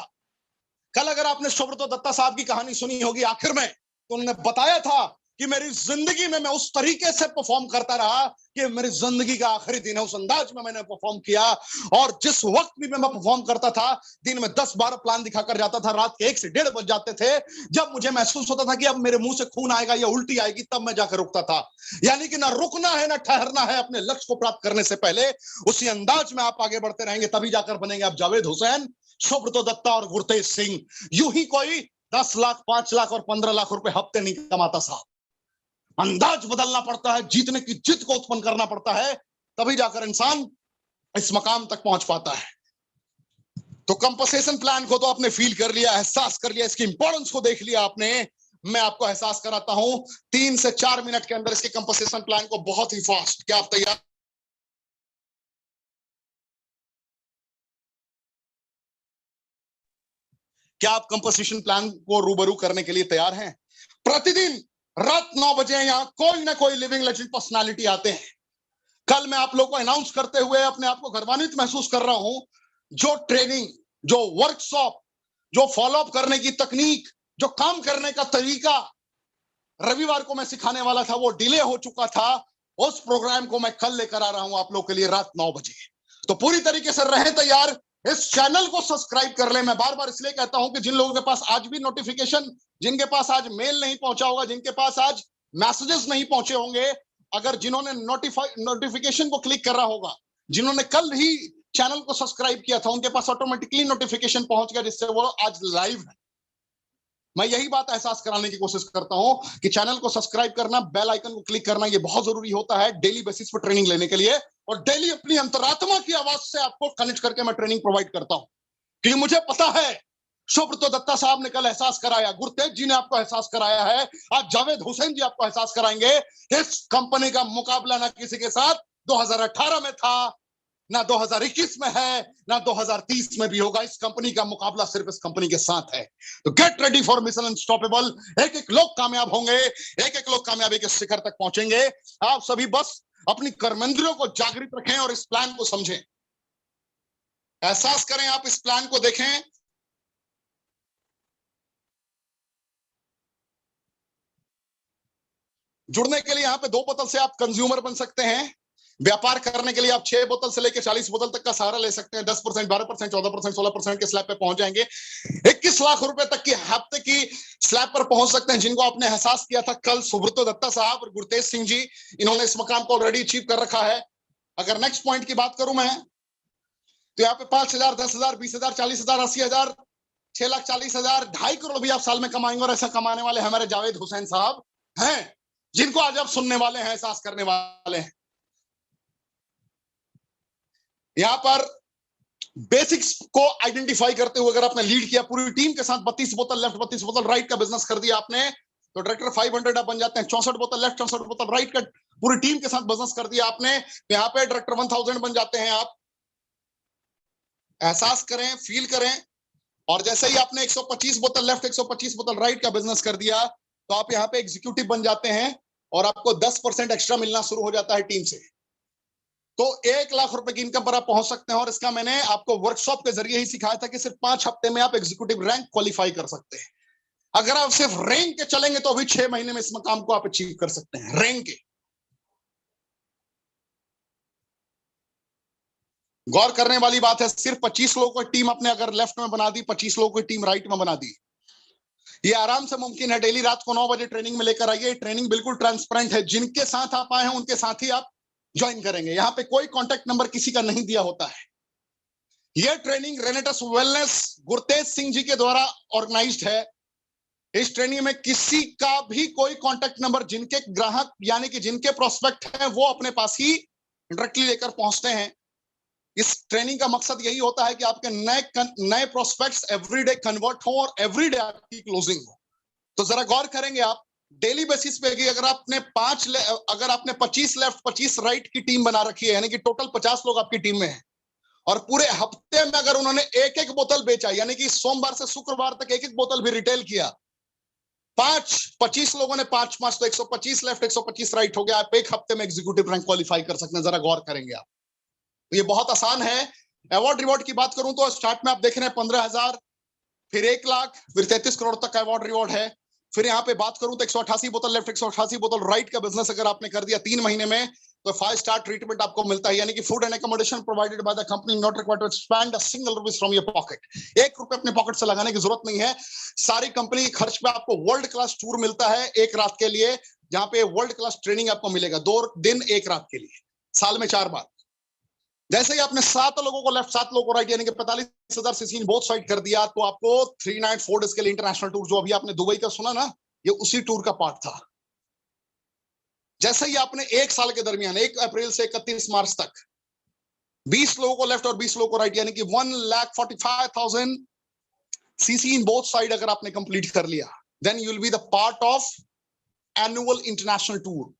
कल अगर आपने सुब्रतो दत्ता साहब की कहानी सुनी होगी आखिर में, तो उन्होंने बताया था कि मेरी जिंदगी में मैं उस तरीके से परफॉर्म करता रहा कि मेरी जिंदगी का आखिरी दिन है, उस अंदाज में मैंने परफॉर्म किया। और जिस वक्त भी मैं परफॉर्म करता था, दिन में 10-12 प्लान दिखाकर जाता था, रात के 1 से 1:30 बज जाते थे। जब मुझे महसूस होता था कि अब मेरे मुंह से खून आएगा या उल्टी आएगी, तब मैं जाकर रुकता था। यानी कि ना रुकना है ना ठहरना है अपने लक्ष्य को प्राप्त करने से पहले। उसी अंदाज में आप आगे बढ़ते रहेंगे, तभी जाकर बनेंगे आप जावेद हुसैन, सुब्रतो दत्ता और गुरतेज सिंह। यूं ही कोई 10 लाख, 5 लाख और 15 लाख रुपए हफ्ते नहीं कमाता साहब। अंदाज बदलना पड़ता है, जीतने की जिद को उत्पन्न करना पड़ता है, तभी जाकर इंसान इस मकाम तक पहुंच पाता है। तो कंपनसेशन प्लान को तो आपने फील कर लिया, एहसास कर लिया, इसकी इंपॉर्टेंस को देख लिया आपने। मैं आपको एहसास कराता हूं 3 से 4 मिनट के अंदर इसके कंपनसेशन प्लान को, बहुत ही फास्ट। क्या आप तैयार? क्या आप कंपोजिशन प्लान को रूबरू करने के लिए तैयार हैं? प्रतिदिन रात 9 बजे यहां कोई ना कोई लिविंग लेजेंड पर्सनालिटी आते हैं। कल मैं आप लोगों को अनाउंस करते हुए अपने आप को गर्वान्वित महसूस कर रहा हूं। जो ट्रेनिंग, जो वर्कशॉप, जो फॉलोअप करने की तकनीक, जो काम करने का तरीका रविवार को मैं सिखाने वाला था, वो डिले हो चुका था। उस प्रोग्राम को मैं कल लेकर आ रहा हूं आप लोगों के लिए रात 9 बजे। तो पूरी तरीके से रहें तैयार। इस चैनल को सब्सक्राइब कर लें। मैं बार बार इसलिए कहता हूं कि जिन लोगों के पास आज भी नोटिफिकेशन, जिनके पास आज मेल नहीं पहुंचा होगा, जिनके पास आज मैसेजेस नहीं पहुंचे होंगे, अगर जिन्होंने नोटिफिकेशन को क्लिक करा होगा, जिन्होंने कल ही चैनल को सब्सक्राइब किया था, उनके पास ऑटोमेटिकली नोटिफिकेशन पहुंच गया, जिससे वो आज लाइव है। मैं यही बात एहसास कराने की कोशिश करता हूं कि चैनल को सब्सक्राइब करना, बेल आइकन को क्लिक करना, ये बहुत जरूरी होता है डेली बेसिस पर ट्रेनिंग लेने के लिए। और डेली अपनी अंतरात्मा की आवाज से आपको कनेक्ट करके मैं ट्रेनिंग प्रोवाइड करता हूं, क्योंकि मुझे पता है सुब्रतो दत्ता साहब ने कल एहसास कराया, गुरतेज जी ने आपको एहसास कराया है, आज जावेद हुसैन जी आपको एहसास कराएंगे। इस कंपनी का मुकाबला ना किसी के साथ 2018 में था, ना 2021 में है, ना 2030 में भी होगा। इस कंपनी का मुकाबला सिर्फ इस कंपनी के साथ है। तो get ready for mission unstoppable. एक एक लोग कामयाब होंगे, एक एक लोग कामयाबी के शिखर तक पहुंचेंगे। आप सभी बस अपनी कर्मेंद्रियों को जागृत रखें और इस प्लान को समझें, एहसास करें, आप इस प्लान को देखें। जुड़ने के लिए यहाँ पे 2 बोतल से आप कंज्यूमर बन सकते हैं। व्यापार करने के लिए आप 6 बोतल से लेकर 40 बोतल तक का सहारा ले सकते हैं। 10%, 12%, 14%, 16% के स्लैब पे पहुंच जाएंगे। 21 लाख रुपए तक की हफ्ते की स्लैब पर पहुंच सकते हैं, जिनको आपने एहसास किया था कल सुब्रतो दत्ता साहब और गुरतेज सिंह जी, इन्होंने इस मकाम को ऑलरेडी अचीव कर रखा है। अगर नेक्स्ट पॉइंट की बात करूं मैं, तो यहाँ पे 5,000, 10,000, 20,000, 40,000, 80,000, 6,40,000, 2.5 करोड़ भी आप साल में कमाएंगे। और ऐसा कमाने वाले हमारे जावेद हुसैन साहब हैं, जिनको आज आप सुनने वाले हैं, एहसास करने वाले हैं। यहां पर बेसिक्स को आइडेंटिफाई करते हुए अगर आपने लीड किया पूरी टीम के साथ, 32 बोतल लेफ्ट, 32 बोतल राइट का बिजनेस कर दिया आपने, तो डायरेक्टर 500 आप बन जाते हैं। 64 बोतल लेफ्ट, 64 बोतल राइट का पूरी टीम के साथ बिजनेस कर दिया आपने, यहाँ पे डायरेक्टर 1000 बन जाते हैं आप। एहसास करें, फील करें। और जैसे ही आपने 125 बोतल लेफ्ट, 125 बोतल राइट का बिजनेस कर दिया, तो आप यहाँ पे एग्जीक्यूटिव बन जाते हैं और आपको 10% एक्स्ट्रा मिलना शुरू हो जाता है टीम से। तो 1 लाख रुपए की इनकम पर आप पहुंच सकते हैं। और इसका मैंने आपको वर्कशॉप के जरिए ही सिखाया था कि सिर्फ 5 हफ्ते में आप एग्जीक्यूटिव रैंक क्वालिफाई कर सकते हैं। अगर आप सिर्फ रैंक के चलेंगे तो अभी 6 महीने में इस मकाम को आप अचीव कर सकते हैं, रैंक के। गौर करने वाली बात है, सिर्फ 25 लोगों की टीम आपने अगर लेफ्ट में बना दी, 25 लोगों की टीम राइट में बना दी, ये आराम से मुमकिन है। डेली रात को 9 बजे ट्रेनिंग में लेकर आइए। ट्रेनिंग बिल्कुल ट्रांसपेरेंट है, जिनके साथ आप आए हैं उनके साथ ही आप ज्वाइन करेंगे। यहाँ पे कोई कॉन्टेक्ट नंबर किसी का नहीं दिया होता है। यह training Renatus wellness Gurtej Singh ji के द्वारा ऑर्गेनाइज्ड है। इस ट्रेनिंग में किसी का भी कोई कॉन्टेक्ट नंबर, जिनके ग्राहक यानी कि जिनके प्रोस्पेक्ट हैं, वो अपने पास ही डायरेक्टली लेकर पहुंचते हैं। इस ट्रेनिंग का मकसद यही होता है कि आपके नए प्रोस्पेक्ट्स एवरीडे कन्वर्ट हो और एवरीडे आपकी क्लोजिंग हो। तो जरा गौर करेंगे आप डेली बेसिस पे कि अगर आपने 25 लेफ्ट 25 राइट की टीम बना रखी है, यानी कि टोटल 50 लोग आपकी टीम में हैं, और पूरे हफ्ते में अगर उन्होंने एक एक बोतल बेचा, यानी कि सोमवार से शुक्रवार तक एक एक बोतल भी रिटेल किया, 25 लोगों ने 5 तो 125 लेफ्ट 125 राइट हो गया। आप एक हफ्ते में एग्जीक्यूटिव रैंक क्वालिफाई कर सकते हैं। जरा गौर करेंगे आप, तो ये बहुत आसान है। अवार्ड रिवॉर्ड की बात करूं तो स्टार्ट में आप देख रहे हैं 15,000, फिर 1 लाख, फिर 33 करोड़ तक का अवार्ड रिवॉर्ड है। फिर यहाँ पे बात करूं तो 188 बोतल लेफ्ट 188 बोतल राइट का बिजनेस अगर आपने कर दिया 3 महीने में, तो 5 स्टार ट्रीटमेंट आपको मिलता है, यानी कि food and accommodation provided by the company, not required to expend a single rupees from your pocket. 1 रुपए अपने पॉकेट से लगाने की जरूरत नहीं है। सारी कंपनी के खर्च पे आपको वर्ल्ड क्लास टूर मिलता है 1 रात के लिए, जहां पे वर्ल्ड क्लास ट्रेनिंग आपको मिलेगा 2 दिन 1 रात के लिए, साल में 4 बार। जैसे ही आपने 7 लोगों को लेफ्ट 7 लोगों को राइट, यानी कि 45,000 सीसी बोथ साइड कर दिया, तो आपको 3 नाइट 4 डेज के लिए इंटरनेशनल टूर, जो अभी आपने दुबई का सुना ना, ये उसी टूर का पार्ट था। जैसे ही आपने 1 साल के दरमियान 1 अप्रैल से 31 मार्च तक 20 लोगों को लेफ्ट और 20 लोगों को राइट, यानी कि 1,45,000 सीसी इन बोथ साइड अगर आपने कंप्लीट कर लिया, then you will be the part of annual international tour.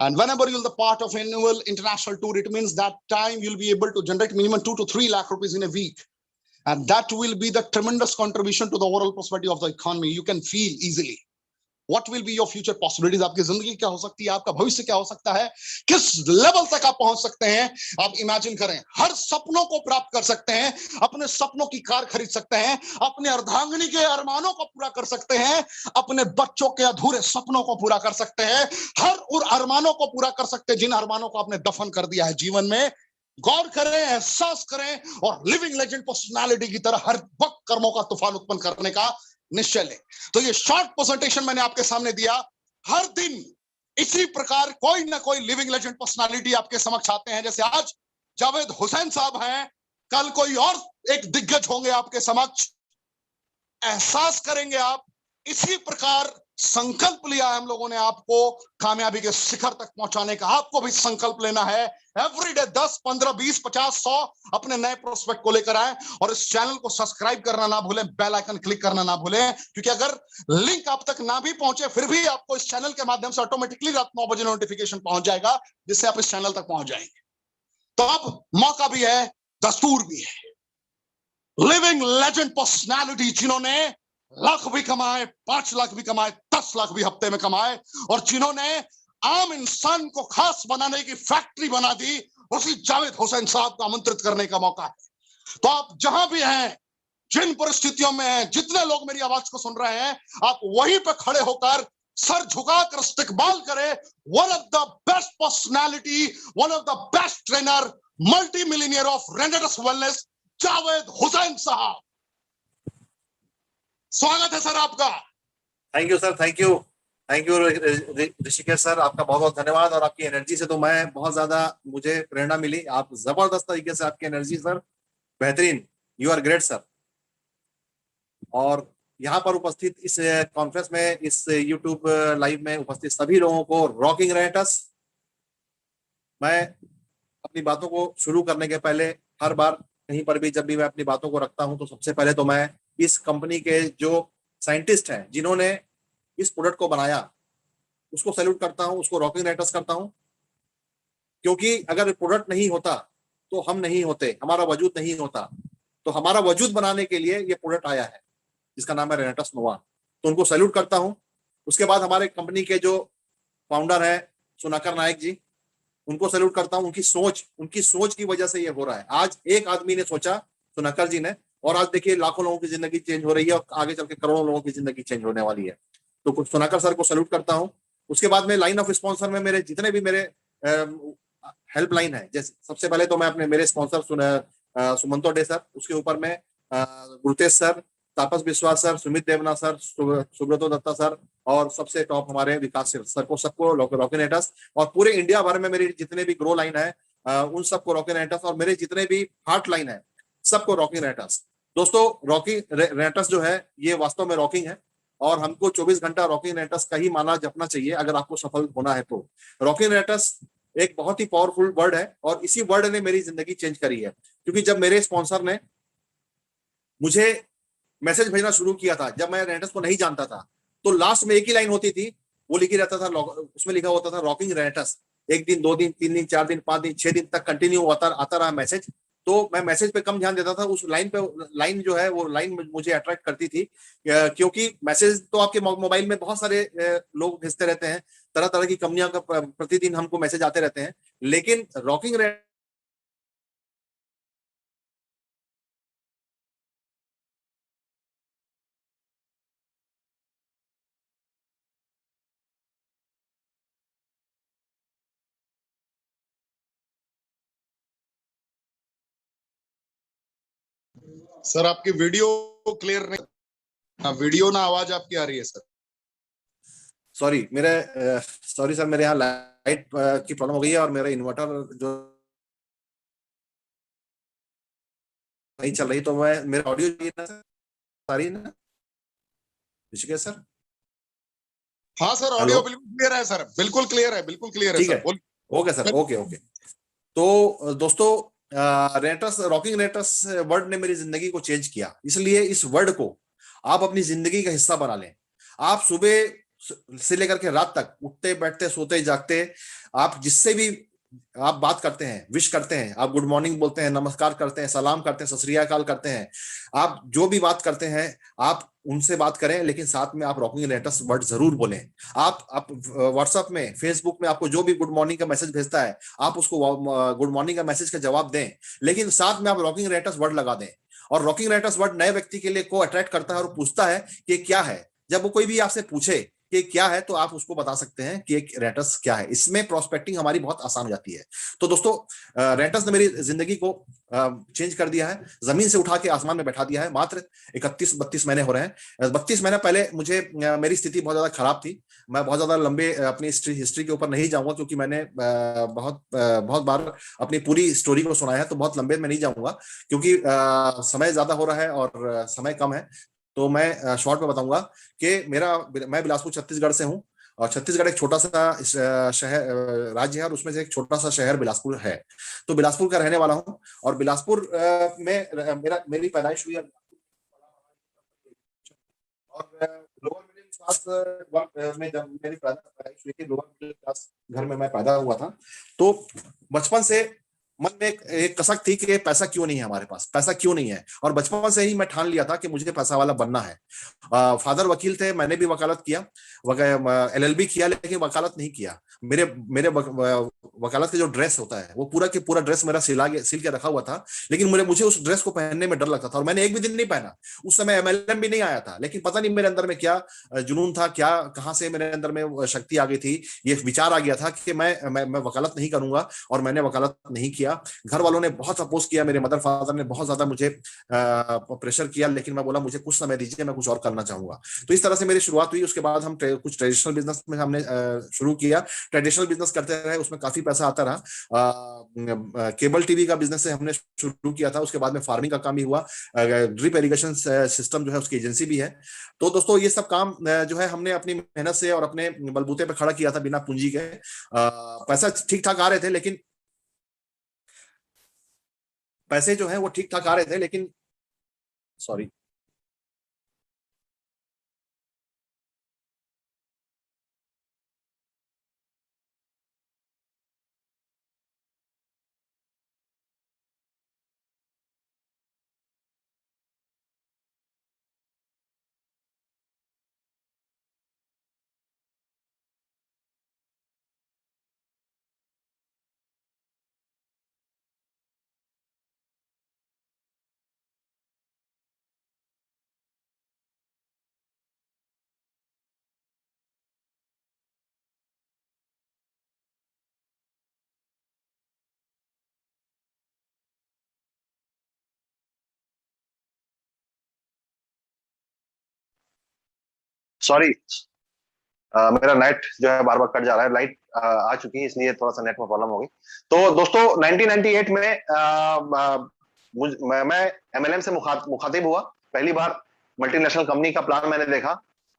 And whenever you're the part of annual international tour, it means that time you'll be able to generate minimum 2 to 3 lakh rupees in a week. And that will be the tremendous contribution to the overall prosperity of the economy. You can feel easily. What will be your future possibilities? आपकी जिंदगी क्या हो सकती है, आपका भविष्य क्या हो सकता है, किस लेवल तक आप पहुंच सकते हैं। आप इमेजिन करें, हर सपनों को प्राप्त कर सकते हैं, अपने सपनों की कार खरीद सकते हैं, अपने अर्धांगिनी के अरमानों को पूरा कर सकते हैं, अपने बच्चों के अधूरे सपनों को पूरा कर सकते हैं, हर उन अरमानों को पूरा कर सकते हैं जिन अरमानों को आपने दफन कर दिया है जीवन में। गौर करें, एहसास करें और लिविंग लेजेंड पर्सनालिटी की तरह हर वक्त कर्मों का तूफान उत्पन्न करने का निश्चय ले। तो ये शॉर्ट प्रेजेंटेशन मैंने आपके सामने दिया। हर दिन इसी प्रकार कोई ना कोई लिविंग लेजेंड पर्सनालिटी आपके समक्ष आते हैं। जैसे आज जावेद हुसैन साहब हैं, कल कोई और एक दिग्गज होंगे आपके समक्ष। एहसास करेंगे आप, इसी प्रकार संकल्प लिया है हम लोगों ने आपको कामयाबी के शिखर तक पहुंचाने का। आपको भी संकल्प लेना है, एवरीडे 10, 15, 20, 50, 100 अपने नए प्रोस्पेक्ट को लेकर आए। और इस चैनल को सब्सक्राइब करना ना भूलें, बेल आइकन क्लिक करना ना भूलें, क्योंकि अगर लिंक आप तक ना भी पहुंचे फिर भी आपको इस चैनल के माध्यम से ऑटोमेटिकली रात 9 बजे नोटिफिकेशन पहुंच जाएगा, जिससे आप इस चैनल तक पहुंच जाएंगे। तो अब मौका भी है, दस्तूर भी है। लिविंग लेजेंड पर्सनालिटी जिन्होंने लाख भी कमाए, 5 लाख भी कमाए, 10 लाख भी हफ्ते में कमाए, और जिन्होंने आम इंसान को खास बनाने की फैक्ट्री बना दी, उसी जावेद हुसैन साहब को आमंत्रित करने का मौका है। तो आप जहां भी हैं, जिन परिस्थितियों में हैं, जितने लोग मेरी आवाज को सुन रहे हैं, आप वहीं पर खड़े होकर सर झुकाकर इस्तकबाल करें one of the best personality, one of the best trainer, multi millionaire of Renatus wellness, Javed Hussain sahab. स्वागत है सर आपका। Thank you sir, thank you Rishikesh sir, आपका बहुत बहुत धन्यवाद। और आपकी एनर्जी से तो मैं बहुत ज्यादा, मुझे प्रेरणा मिली। आप जबरदस्त तरीके से, आपकी एनर्जी सर बेहतरीन, यू आर ग्रेट सर। और यहाँ पर उपस्थित इस कॉन्फ्रेंस में, इस यूट्यूब लाइव में उपस्थित सभी लोगों को रॉकिंग रेनेटस। मैं अपनी बातों को शुरू करने के पहले, हर बार कहीं पर भी जब भी मैं अपनी बातों को रखता हूं, तो सबसे पहले तो मैं इस कंपनी के जो साइंटिस्ट हैं, जिन्होंने इस प्रोडक्ट को बनाया, उसको सैल्यूट करता हूं, उसको रॉकिंग रेनेटस करता हूं। क्योंकि अगर प्रोडक्ट नहीं होता तो हम नहीं होते, हमारा वजूद नहीं होता। तो हमारा वजूद बनाने के लिए ये प्रोडक्ट आया है, जिसका नाम है रेनेटस नोवा। तो उनको सैल्यूट करता हूं। उसके बाद हमारे कंपनी के जो फाउंडर है सुनाकर नायक जी, उनको सैल्यूट करता हूं। उनकी सोच की वजह से ये हो रहा है। आज एक आदमी ने सोचा, सुनाकर जी ने, और आज देखिए लाखों लोगों की जिंदगी चेंज हो रही है, और आगे चल के करोड़ों लोगों की जिंदगी चेंज होने वाली है। तो सुनाकर सर को सैल्यूट करता हूं। उसके बाद में लाइन ऑफ स्पॉन्सर में मेरे जितने भी मेरे हेल्पलाइन है, जैसे सबसे पहले तो मैं मेरे स्पॉन्सर सुमंतो डे सर, उसके ऊपर में गुरुतेज सर, तापस विश्वास सर, सुमित देवना सर, सुब्रतो दत्ता सर, और सबसे टॉप हमारे विकास सर को, सबको रॉकिंग रेनेटस। और पूरे इंडिया भर में मेरे जितने भी ग्रो लाइन है, उन सबको रॉकिंग रेनेटस। और मेरे जितने भी हार्ट लाइन है, सबको रॉकिंग रेनेटस। दोस्तों, रॉकिंग रेनेटस जो है, ये वास्तव में रॉकिंग है, और हमको 24 घंटा रॉकिंग रेनेटस का ही माला जपना चाहिए अगर आपको सफल होना है तो। रॉकिंग रेनेटस एक बहुत ही पावरफुल वर्ड है और इसी वर्ड ने मेरी जिंदगी चेंज करी है। क्योंकि जब मेरे स्पॉन्सर ने मुझे मैसेज भेजना शुरू किया था, जब मैं रेंटस को नहीं जानता था, तो लास्ट में एक ही लाइन होती थी, वो लिखी रहता था, उसमें लिखा होता था रॉकिंग रेंटस। एक दिन, 2 दिन, 3 दिन, 4 दिन, 5 दिन, 6 दिन तक कंटिन्यू आता रहा मैसेज। तो मैं मैसेज पे कम ध्यान देता था, उस लाइन पे, लाइन जो है वो लाइन मुझे अट्रैक्ट करती थी, क्योंकि मैसेज तो आपके मोबाइल में बहुत सारे लोग भेजते रहते हैं, तरह तरह की कंपनियों का प्रतिदिन हमको मैसेज आते रहते हैं, लेकिन रॉकिंग सर आपकी वीडियो क्लियर नहीं, हाँ वीडियो ना आवाज आपकी आ रही है सर। सॉरी मेरे सॉरी सर, मेरे यहाँ लाइट की प्रॉब्लम हो गई है और मेरा इन्वर्टर जो नहीं चल रही, तो मैं मेरा ऑडियो सारी ना ऋषिकेश सर। हाँ सर हेलो, ऑडियो बिल्कुल क्लियर है सर, बिल्कुल क्लियर है, बिल्कुल क्लियर है ठीक सर, है, बोल। Okay sir, okay okay. तो दोस्तों, रेंटस, रॉकिंग रेंटस वर्ड ने मेरी जिंदगी को चेंज किया, इसलिए इस वर्ड को आप अपनी जिंदगी का हिस्सा बना लें। आप सुबह से लेकर के रात तक, उठते बैठते सोते जागते, आप जिससे भी आप बात करते हैं, विश करते हैं, आप गुड मॉर्निंग बोलते हैं, नमस्कार करते हैं, सलाम करते हैं, सत श्री अकाल करते हैं, आप जो भी बात करते हैं आप उनसे बात करें, लेकिन साथ में आप रॉकिंग लेटर्स वर्ड जरूर बोलें। आप व्हाट्सएप में, फेसबुक में आपको जो भी गुड मॉर्निंग का मैसेज भेजता है, आप उसको गुड मॉर्निंग का मैसेज का जवाब दें, लेकिन साथ में आप रॉकिंग लेटर्स वर्ड लगा दें। और रॉकिंग लेटर्स वर्ड नए व्यक्ति के लिए को अट्रैक्ट करता है और पूछता है कि क्या है। जब वो कोई भी आपसे पूछे कि क्या है, तो आप उसको बता सकते हैं कि एक रेंटस क्या है। इसमें प्रोस्पेक्टिंग हमारी बहुत आसान हो जाती है। तो दोस्तों, रेंटस ने मेरी जिंदगी को चेंज कर दिया है, जमीन से उठा के आसमान में बैठा दिया है। मात्र 31-32 महीने हो रहे हैं। 32 महीने पहले मुझे मेरी स्थिति बहुत ज्यादा खराब थी। मैं बहुत ज्यादा लंबे अपनी हिस्ट्री के ऊपर नहीं जाऊंगा, क्योंकि मैंने बहुत बार अपनी पूरी स्टोरी को सुनाया है, तो बहुत लंबे में नहीं जाऊंगा, क्योंकि समय ज्यादा हो रहा है और समय कम है। तो मैं शॉर्ट में बताऊंगा कि मैं बिलासपुर छत्तीसगढ़ से हूँ, और छत्तीसगढ़ एक छोटा सा शहर, राज्य है, और उसमें से एक छोटा सा शहर बिलासपुर है। तो बिलासपुर का रहने वाला हूँ, और बिलासपुर में मेरी पैदाइश हुई है। और लोअर मिडिल क्लास में जब मेरी पैदाइश हुई थी, लोअर मिडिल क्लास घर में मैं पैदा हुआ था। तो बचपन से मन में एक कसक थी कि पैसा क्यों नहीं है हमारे पास, पैसा क्यों नहीं है। और बचपन से ही मैं ठान लिया था कि मुझे पैसा वाला बनना है। फादर वकील थे, मैंने भी वकालत किया, LLB किया, लेकिन वकालत नहीं किया। मेरे मेरे वकालत का जो ड्रेस होता है, वो पूरा के पूरा ड्रेस मेरा सिल के रखा हुआ था, लेकिन मुझे उस ड्रेस को पहनने में डर लगता था, और मैंने एक भी दिन नहीं पहना। उस समय MLM भी नहीं आया था, लेकिन पता नहीं मेरे अंदर में क्या जुनून था, क्या कहां से मेरे अंदर में शक्ति आ गई थी, ये विचार आ गया था कि मैं वकालत नहीं करूंगा, और मैंने वकालत नहीं किया। घर वालों ने बहुत अपोज किया, मेरे मदर फादर ने बहुत ज्यादा मुझे प्रेशर किया, लेकिन मैं बोला मुझे कुछ समय दीजिए, मैं कुछ और करना चाहूंगा। तो इस तरह से मेरी शुरुआत हुई। उसके बाद हम कुछ ट्रेडिशनल बिजनेस में हमने शुरू किया। ट्रेडिशनल बिजनेस करते रहे, उसमें काफी पैसा आता रहा। केबल टीवी का बिजनेस से हमने शुरू किया था, उसके बाद में फार्मिंग का काम भी हुआ, ड्रिप इरिगेशन सिस्टम जो है उसकी एजेंसी भी है। तो दोस्तों, ये सब काम जो है हमने अपनी मेहनत से और अपने बलबूते पे खड़ा किया था, बिना पूंजी के। पैसा ठीक ठाक आ रहे थे, लेकिन पैसे जो है वो ठीक ठाक आ रहे थे, लेकिन सॉरी, सॉरी, मेरा नेट जो है बार बार कट जा रहा है। लाइट आ चुकी है, इसलिए थोड़ा सा नेट में प्रॉब्लम हो गई। तो दोस्तों, 1998 में मैं MLM से मुखातिब हुआ। पहली बार मल्टीनेशनल कंपनी का प्लान मैंने देखा,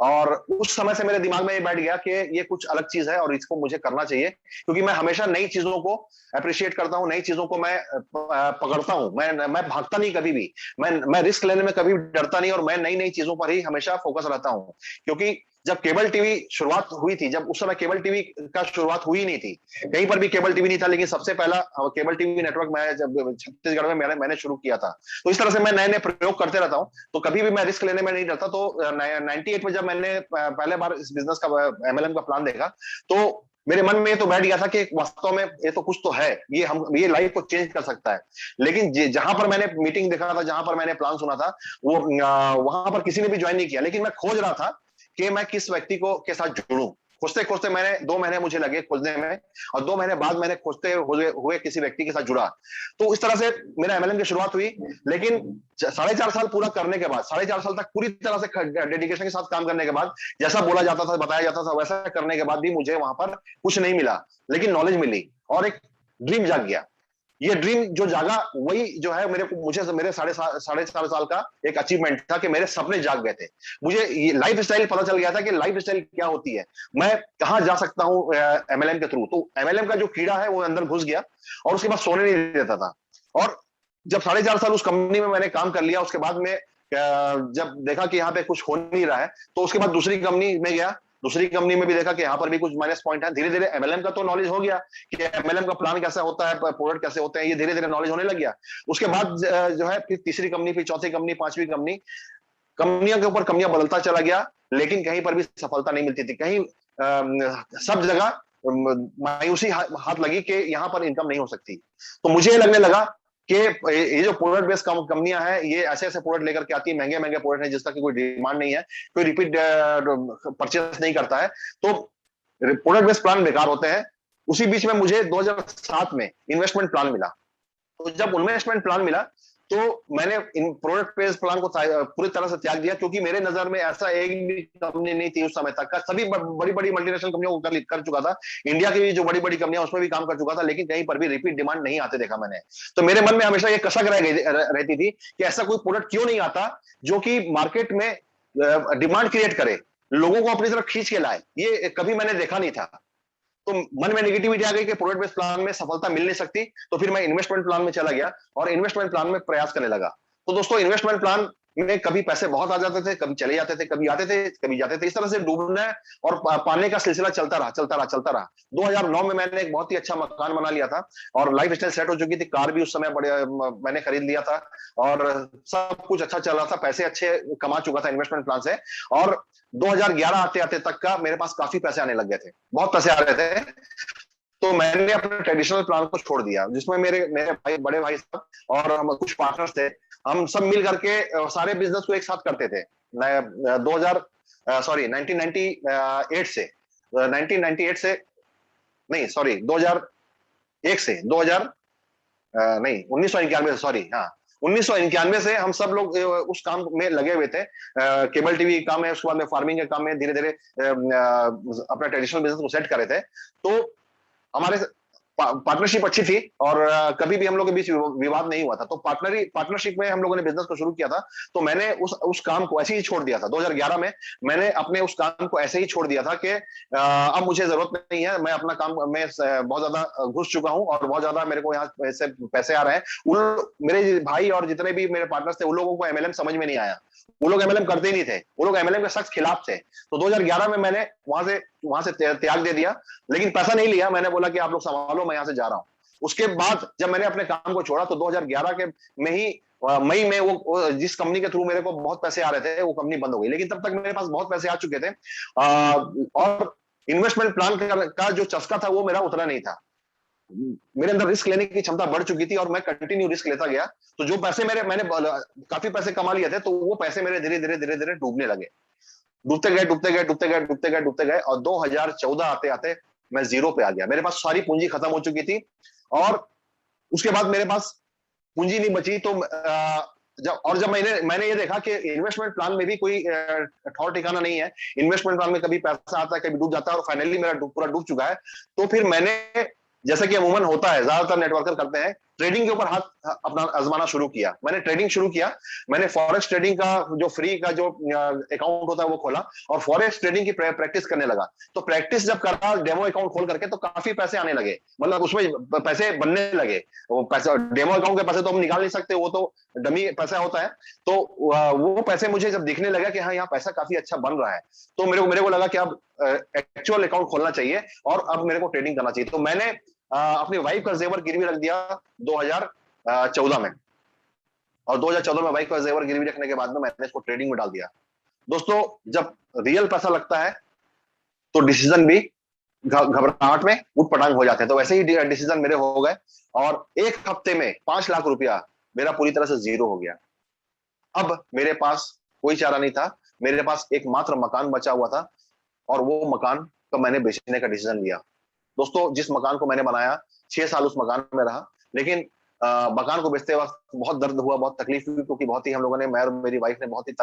और उस समय से मेरे दिमाग में ये बैठ गया कि ये कुछ अलग चीज है और इसको मुझे करना चाहिए, क्योंकि मैं हमेशा नई चीजों को अप्रिशिएट करता हूँ, नई चीजों को मैं पकड़ता हूँ। मैं भागता नहीं कभी भी, मैं रिस्क लेने में कभी डरता नहीं, और मैं नई नई चीजों पर ही हमेशा फोकस रहता हूँ। क्योंकि जब केबल टीवी शुरुआत हुई थी, जब उस समय केबल टीवी का शुरुआत हुई नहीं थी, कहीं पर भी केबल टीवी नहीं था, लेकिन सबसे पहला केबल टीवी नेटवर्क मैं जब छत्तीसगढ़ में मैंने शुरू किया था। तो इस तरह से मैं नए नए प्रयोग करते रहता हूँ, तो कभी भी मैं रिस्क लेने में नहीं डरता। तो 98 में जब मैंने पहले बार इस बिजनेस का एमएलएम का प्लान देखा, तो मेरे मन में ये तो बैठ गया था कि वास्तव में ये तो कुछ तो है, ये लाइफ को चेंज कर सकता है। लेकिन जहां पर मैंने मीटिंग देखा था, जहां पर मैंने प्लान सुना था, वो वहां पर किसी ने भी ज्वाइन नहीं किया। लेकिन मैं खोज रहा था कि मैं किस व्यक्ति को के साथ जुड़ूं। खोजते खोजते मैंने 2 महीने मुझे लगे खोजने में, और 2 महीने बाद मैंने खोजते हुए किसी व्यक्ति के साथ जुड़ा। तो इस तरह से मेरा एमएलएम की शुरुआत हुई। लेकिन 4.5 साल पूरा करने के बाद, 4.5 साल तक पूरी तरह से डेडिकेशन के साथ काम करने के बाद, जैसा बोला जाता था, बताया जाता था, वैसा करने के बाद भी मुझे वहां पर कुछ नहीं मिला, लेकिन नॉलेज मिली और एक ड्रीम जाग गया। ये ड्रीम जो जागा, वही जो है मेरे 4.5 साल का एक अचीवमेंट था कि मेरे सपने जाग गए थे। मुझे ये लाइफ स्टाइल पता चल गया था कि लाइफ स्टाइल क्या होती है, मैं कहाँ जा सकता हूँ एमएलएम के थ्रू। तो एमएलएम का जो कीड़ा है वो अंदर घुस गया, और उसके बाद सोने नहीं देता था। और जब 4.5 साल उस कंपनी में मैंने काम कर लिया, उसके बाद में जब देखा कि यहाँ पे कुछ हो नहीं रहा है, तो उसके बाद दूसरी कंपनी में गया। दूसरी कंपनी में भी देखा कि यहाँ पर भी कुछ माइनस पॉइंट है। धीरे धीरे एमएलएम का तो नॉलेज हो गया कि एमएलएम का प्लान कैसा होता है, प्रोडक्ट कैसे होते हैं, ये धीरे धीरे नॉलेज होने लग गया। उसके बाद जो है फिर तीसरी कंपनी, फिर चौथी कंपनी, पांचवी कंपनी, कंपनियों के ऊपर कंपनियां बदलता चला गया, लेकिन कहीं पर भी सफलता नहीं मिलती थी। कहीं सब जगह मायूसी हाथ लगी कि यहाँ पर इनकम नहीं हो सकती। तो मुझे लगने लगा कि ये जो प्रोडक्ट बेस्ड कंपनियां हैं, ये ऐसे ऐसे प्रोडक्ट लेकर के आती है, महंगे महंगे प्रोडक्ट है जिसका की कोई डिमांड नहीं है, कोई रिपीट परचेस नहीं करता है, तो प्रोडक्ट बेस्ड प्लान बेकार होते हैं। उसी बीच में मुझे 2007 में इन्वेस्टमेंट प्लान मिला। तो जब इन्वेस्टमेंट प्लान मिला, तो मैंने इन प्रोडक्ट बेस्ड प्लान को पूरी तरह से त्याग दिया, क्योंकि मेरे नजर में ऐसा एक भी कंपनी नहीं थी उस समय तक का। सभी बड़ी बड़ी मल्टीनेशनल कंपनियों को कर चुका था, इंडिया की भी जो बड़ी बड़ी कंपनियां उसमें भी काम कर चुका था, लेकिन कहीं पर भी रिपीट डिमांड नहीं आते देखा मैंने। तो मेरे मन में हमेशा ये कसक रहती थी कि ऐसा कोई प्रोडक्ट क्यों नहीं आता जो कि मार्केट में डिमांड क्रिएट करे, लोगों को अपनी तरफ खींच के लाए। ये कभी मैंने देखा नहीं था। तो मन में नेगेटिविटी आ गई कि प्रोडक्ट बेस्ड प्लान में सफलता मिल नहीं सकती। तो फिर मैं इन्वेस्टमेंट प्लान में चला गया और इन्वेस्टमेंट प्लान में प्रयास करने लगा। तो दोस्तों, इन्वेस्टमेंट प्लान में कभी पैसे बहुत आ जाते थे, कभी चले जाते थे, कभी आते थे, कभी जाते थे। इस तरह से डूबने और पाने का सिलसिला चलता रहा। 2009 में मैंने एक बहुत ही अच्छा मकान बना लिया था और लाइफ स्टाइल सेट हो चुकी थी। कार भी उस समय मैंने खरीद लिया था और सब कुछ अच्छा चल रहा था, पैसे अच्छे कमा चुका था इन्वेस्टमेंट प्लान से। और 2011 आते आते तक का मेरे पास काफी पैसे आने लग गए थे, बहुत पैसे आ रहे थे। तो मैंने अपने ट्रेडिशनल प्लान को छोड़ दिया, जिसमें मेरे भाई, बड़े भाई साहब और हम कुछ पार्टनर्स थे। हम सब मिल करके सारे बिजनेस को एक साथ करते थे। 1998 से 1998 से नहीं, सॉरी, 2001 से 2000 नहीं 1991 से, सॉरी, हाँ, 1991 से हम सब लोग उस काम में लगे हुए थे। केबल टीवी काम में, उसके बाद में फार्मिंग के काम में धीरे धीरे अपना ट्रेडिशनल बिजनेस को सेट कर रहे थे। तो हमारे पार्टनरशिप अच्छी थी और कभी भी हम लोग के बीच विवाद नहीं हुआ था। तो पार्टनरशिप में हम लोगों ने बिजनेस को शुरू किया था। तो मैंने उस काम को ऐसे ही छोड़ दिया था। 2011 में मैंने अपने उस काम को ऐसे ही छोड़ दिया था कि अब मुझे जरूरत नहीं है, मैं अपना काम में बहुत ज्यादा घुस चुका हूं और बहुत ज्यादा मेरे को यहाँ से पैसे आ रहे हैं। मेरे भाई और जितने भी मेरे पार्टनर्स थे, उन लोगों को एमएलएम समझ में नहीं आया। वो लोग एमएलएम करते ही नहीं थे, वो लोग एमएलएम के सख्त खिलाफ थे। तो 2011 में मैंने वहां से त्याग दे दिया, लेकिन पैसा नहीं लिया। मैंने बोला कि आप लोग संभालो, मैं यहाँ से जा रहा हूँ। उसके बाद जब मैंने अपने काम को छोड़ा, तो 2011 के में ही मई में वो जिस कंपनी के थ्रू मेरे को बहुत पैसे आ रहे थे, वो कंपनी बंद हो गई। लेकिन तब तक मेरे पास बहुत पैसे आ चुके थे और इन्वेस्टमेंट प्लान का जो चस्का था वो मेरा उतना नहीं था। मेरे अंदर रिस्क लेने की क्षमता बढ़ चुकी थी और मैं कंटिन्यू रिस्क लेता गया। तो जो पैसे मैंने काफी पैसे कमा लिए थे, तो वो पैसे मेरे धीरे धीरे डूबने लगे। डूबते गए और 2014 आते आते मैं जीरो पे आ गया। मेरे पास सारी पूंजी खत्म हो चुकी थी और उसके बाद मेरे पास पूंजी नहीं बची। तो जब मैंने ये देखा कि इन्वेस्टमेंट प्लान में भी कोई ठौर ठिकाना नहीं है। इन्वेस्टमेंट प्लान में कभी पैसा आता है, कभी डूब जाता है, और फाइनली मेरा पूरा डूब चुका है। तो फिर मैंने, जैसा कि अमूमन होता है, ज्यादातर नेटवर्कर करते हैं ट्रेडिंग के ऊपर हाथ अपना आजमाना शुरू किया। मैंने ट्रेडिंग शुरू किया। मैंने फॉरेक्स ट्रेडिंग का जो फ्री का जो अकाउंट होता है वो खोला और फॉरेक्स ट्रेडिंग की प्रैक्टिस करने लगा। तो प्रैक्टिस जब करा डेमो अकाउंट खोल करके तो काफी पैसे आने लगे, मतलब उसमें पैसे बनने लगे। वो पैसा डेमो अकाउंट के पैसे तो हम निकाल नहीं सकते, वो तो डमी पैसा होता है। तो वो पैसे मुझे जब दिखने लगा कि हाँ यहाँ पैसा काफी अच्छा बन रहा है, तो मेरे को लगा कि अब एक्चुअल अकाउंट खोलना चाहिए और अब मेरे को ट्रेडिंग करना चाहिए। तो मैंने अपनी वाइफ का जेवर गिरवी रख दिया 2014 में, और 2014 में वाइफ का जेवर गिरवी रखने के बाद में मैंने इसको ट्रेडिंग में डाल दिया। दोस्तों जब रियल पैसा लगता है तो डिसीजन भी घबराहट में उठपटांग हो जाते हैं। तो वैसे ही डिसीजन मेरे हो गए और एक हफ्ते में 5 लाख रुपया मेरा पूरी तरह से जीरो हो गया। अब मेरे पास कोई चारा नहीं था, मेरे पास एकमात्र मकान बचा हुआ था और वो मकान का मैंने बेचने का डिसीजन लिया। दोस्तों जिस मकान को मैंने बनाया 6 साल उस मकान में रहा, लेकिन मकान को बेचते वक्त बहुत दर्द हुआ, बहुत तकलीफ हुई, क्योंकि बहुत ही हम लोगों ने, मैं और मेरी वाइफ ने बहुत ही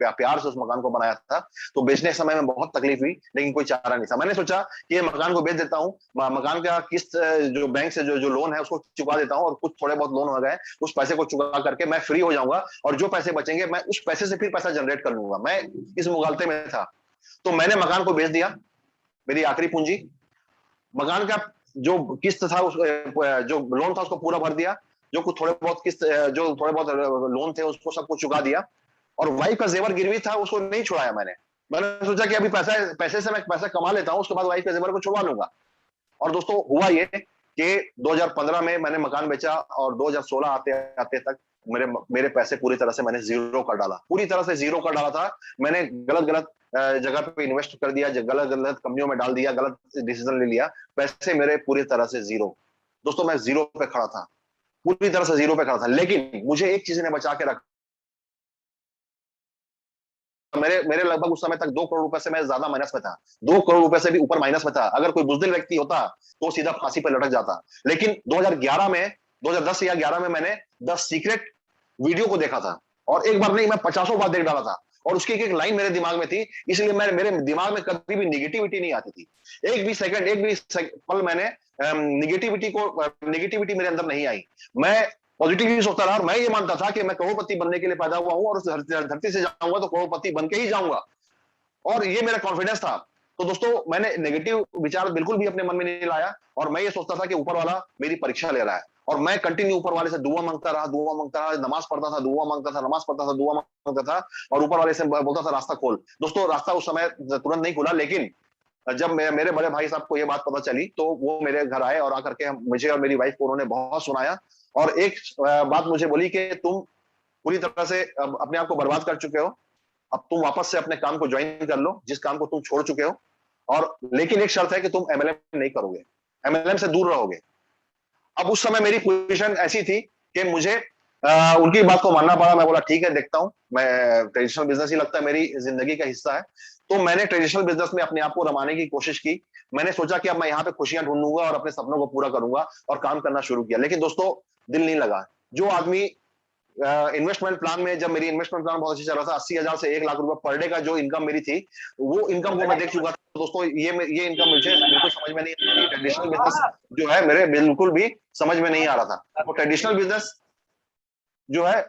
प्यार से उस मकान को बनाया था। तो बेचने के समय में बहुत तकलीफ हुई, लेकिन कोई चारा नहीं था। मैंने सोचा कि ये मकान को बेच देता हूँ, मकान का किस्त जो बैंक से जो लोन है उसको चुका देता हूँ, और कुछ थोड़े बहुत लोन हो गए उस पैसे को चुका करके मैं फ्री हो जाऊंगा और जो पैसे बचेंगे मैं उस पैसे से फिर पैसा जनरेट कर लूंगा। मैं इस मुगालते में था। तो मैंने मकान को बेच दिया, मेरी आखिरी पूंजी। मकान का जो किस्त था, जो लोन था उसको पूरा भर दिया, जो कुछ थोड़े बहुत किस्त, जो थोड़े बहुत लोन थे उसको सबको चुका दिया, और वाइफ का जेवर गिरवी था उसको नहीं छुड़ाया। मैंने सोचा कि अभी पैसे से मैं पैसा कमा लेता हूं, उसके बाद वाइफ के जेवर को छुड़वा लूंगा। और दोस्तों हुआ ये कि 2015 में मैंने मकान बेचा और 2016 आते आते तक मेरे पैसे पूरी तरह से मैंने जीरो कर डाला, पूरी तरह से जीरो कर डाला था। मैंने गलत जगह पे इन्वेस्ट कर दिया, गलत कंपनियों में डाल दिया, गलत डिसीजन ले लिया, पैसे मेरे पूरी तरह से जीरो। दोस्तों मैं जीरो पे खड़ा था, पूरी तरह से जीरो पे खड़ा था, लेकिन मुझे एक चीज ने बचा के रखा। मेरे लगभग उस समय तक 2 करोड़ रुपए से मैं ज्यादा माइनस में था, 2 करोड़ रुपए से भी ऊपर माइनस में था। अगर कोई बुजदिल व्यक्ति होता तो सीधा फांसी पर लटक जाता। लेकिन 2010 या 11 में मैंने द सीक्रेट वीडियो को देखा था, और एक बार नहीं मैं 50 बार देख डाला था, और उसकी एक लाइन मेरे दिमाग में थी, इसलिए मेरे दिमाग में कभी भी निगेटिविटी नहीं आती थी। एक भी पल मैंने निगेटिविटी मेरे अंदर नहीं आई। मैं पॉजिटिवली सोचता रहा और मैं ये मानता था कि मैं करोड़पति बनने के लिए पैदा हुआ हूं और उस धरती से जाऊंगा तो करोड़पति बन के ही जाऊंगा, और ये मेरा कॉन्फिडेंस था। तो दोस्तों मैंने नेगेटिव विचार बिल्कुल भी अपने मन में नहीं लाया, और मैं ये सोचता था कि ऊपर वाला मेरी परीक्षा ले रहा है, और मैं कंटिन्यू ऊपर वाले से दुआ मांगता रहा, नमाज पढ़ता था, दुआ मांगता था, नमाज पढ़ता था, दुआ मांगता था, और ऊपर वाले से बोलता था रास्ता खोल। दोस्तों रास्ता उस समय तुरंत नहीं खुला, लेकिन जब मेरे बड़े भाई साहब को ये बात पता चली तो वो मेरे घर आए और आकर के मुझे और मेरी वाइफ को उन्होंने बहुत सुनाया, और एक बात मुझे बोली कि तुम पूरी तरह से अपने आप को बर्बाद कर चुके हो, अब तुम वापस से अपने काम को ज्वाइन कर लो जिस काम को तुम छोड़ चुके हो, और लेकिन एक शर्त है कि तुम एमएलएम नहीं करोगे, एमएलएम से दूर रहोगे। अब उस समय मेरी पोजीशन ऐसी थी कि मुझे उनकी बात को मानना पड़ा। मैं बोला ठीक है देखता हूं, मैं ट्रेडिशनल बिजनेस ही लगता है मेरी जिंदगी का हिस्सा है, तो मैंने ट्रेडिशनल बिजनेस में अपने आप को रमाने की कोशिश की। मैंने सोचा कि अब मैं यहाँ पे खुशियां ढूंढूंगा और अपने सपनों को पूरा करूंगा, और काम करना शुरू किया। लेकिन दोस्तों दिल नहीं लगा। जो आदमी इन्वेस्टमेंट प्लान में, जब मेरी इन्वेस्टमेंट प्लान बहुत अच्छा चल रहा था, 80,000 से 1 लाख रुपए पर डे का जो इनकम मेरी थी, वो इनकम को मैं देख चुका था। दोस्तों ये इनकम मुझे बिल्कुल समझ में नहीं आ रही। ट्रेडिशनल बिजनेस जो है मेरे बिल्कुल भी समझ में नहीं आ रहा था। वो ट्रेडिशनल बिजनेस जो है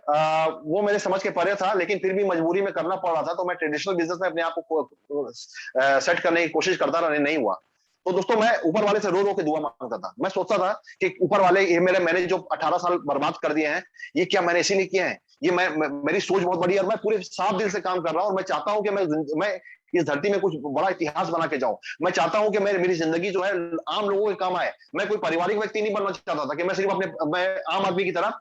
वो मेरे समझ के परे था, लेकिन फिर भी मजबूरी में करना पड़ रहा था। तो मैं ट्रेडिशनल बिजनेस में अपने आप को सेट करने की कोशिश करता रहा, नहीं हुआ। तो दोस्तों मैं ऊपर वाले से रो रो के दुआ मांगता था। मैं सोचता था कि ऊपर वाले ये मैंने जो 18 साल बर्बाद कर दिए हैं, ये क्या मैंने इसीलिए किए हैं? ये मेरी सोच बहुत बड़ी है, और मैं पूरे साफ दिल से काम कर रहा हूं, और मैं चाहता हूं कि मैं इस धरती में कुछ बड़ा इतिहास बना के जाऊं। मैं चाहता हूं कि मेरी जिंदगी जो है आम लोगों के काम आए। मैं कोई पारिवारिक व्यक्ति नहीं बनना चाहता था कि मैं सिर्फ मैं आम आदमी की तरह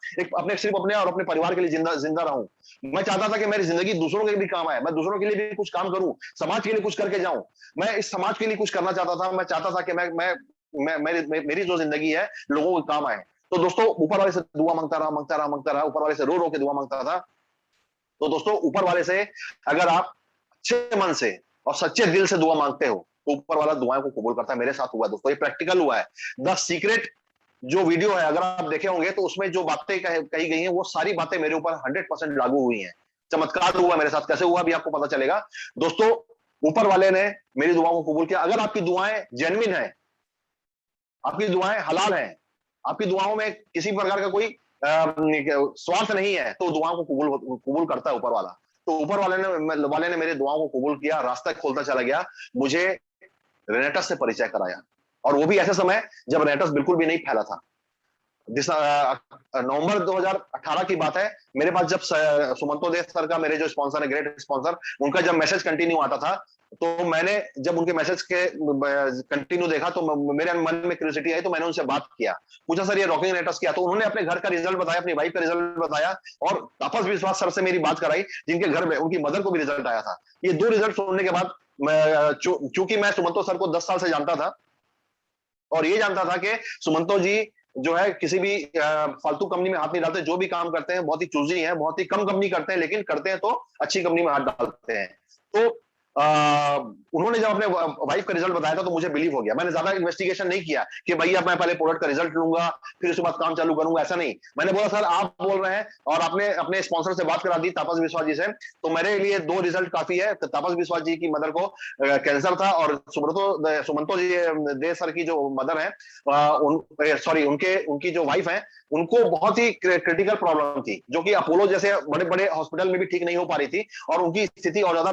सिर्फ अपने और अपने परिवार के लिए जिंदा रहूं। मैं चाहता था कि मेरी जिंदगी दूसरों के भी काम आए, मैं दूसरों के लिए भी कुछ काम करूं, समाज के लिए कुछ करके जाऊं। मैं इस समाज के लिए कुछ करना चाहता था। मैं चाहता था कि मेरी जो जिंदगी है लोगों के काम आए। तो दोस्तों ऊपर वाले से दुआ मांगता रहा, ऊपर वाले से रो रो के दुआ मांगता था। तो दोस्तों ऊपर वाले से अगर आप अच्छे मन से और सच्चे दिल से दुआ मांगते हो तो ऊपर वाला दुआओं को कबूल करता है। मेरे साथ हुआ दोस्तों, ये प्रैक्टिकल हुआ है। द सीक्रेट जो वीडियो है, अगर आप देखे होंगे तो उसमें जो बातें कही गई हैं वो सारी बातें मेरे ऊपर 100% लागू हुई हैं। चमत्कार हुआ मेरे साथ। कैसे हुआ भी आपको पता चलेगा। दोस्तों ऊपर वाले ने मेरी दुआओं को कबूल किया। अगर आपकी दुआएं जेन्युइन है, आपकी दुआएं हलाल हैं, आपकी दुआओं में किसी प्रकार का कोई स्वार्थ नहीं है, तो दुआओं को कबूल करता है ऊपर वाला। तो ऊपर वाले ने मेरे दुआओं को कबूल किया, रास्ता खोलता चला गया, मुझे रेनेटस से परिचय कराया, और वो भी ऐसे समय जब रेनेटस बिल्कुल भी नहीं फैला था। नवंबर 2018 की बात है। मेरे पास जब सुमंतो देव सर का, मेरे जो स्पॉन्सर है, ग्रेट स्पॉन्सर, उनका जब मैसेज कंटिन्यू आता था, तो मैंने जब उनके मैसेज के कंटिन्यू देखा तो मेरे मन में क्यूरियोसिटी आई, तो मैंने उनसे बात किया, पूछा सर ये रॉकिंग रेनेटस क्या? तो उन्होंने अपने घर का रिजल्ट बताया, अपनी वाइफ का रिजल्ट बताया, और तापस विश्वास सर से मेरी बात कराई, जिनके घर में उनकी मदर को भी रिजल्ट आया था। ये 2 रिजल्ट सुनने के बाद चूंकि मैं सुमंतो सर को 10 साल से जानता था, और ये जानता था कि सुमंतो जी जो है किसी भी फालतू कंपनी में हाथ नहीं डालते, जो भी काम करते हैं बहुत ही चूजी हैं, बहुत ही कम कंपनी करते हैं, लेकिन करते हैं तो अच्छी कंपनी में हाथ डालते हैं। तो उन्होंने जब अपने वाइफ का रिजल्ट बताया था, तो मुझे बिलीव हो गया। मैंने ज्यादा इन्वेस्टिगेशन नहीं किया कि भैया मैं पहले प्रोडक्ट का रिजल्ट लूंगा फिर उसके बाद काम चालू करूंगा, ऐसा नहीं। मैंने बोला सर आप बोल रहे हैं, और आपने अपने स्पॉन्सर से बात करा दी तापस विश्वास जी से, तो मेरे लिए 2 रिजल्ट काफी है। तो तापस विश्वास जी की मदर को कैंसर था, और सुमंतो जी दे सर की जो मदर है, सॉरी उनकी जो वाइफ है, उनको बहुत ही क्रिटिकल प्रॉब्लम थी, जो कि अपोलो जैसे बड़े बड़े हॉस्पिटल में भी ठीक नहीं हो पा रही थी, और उनकी स्थिति और ज्यादा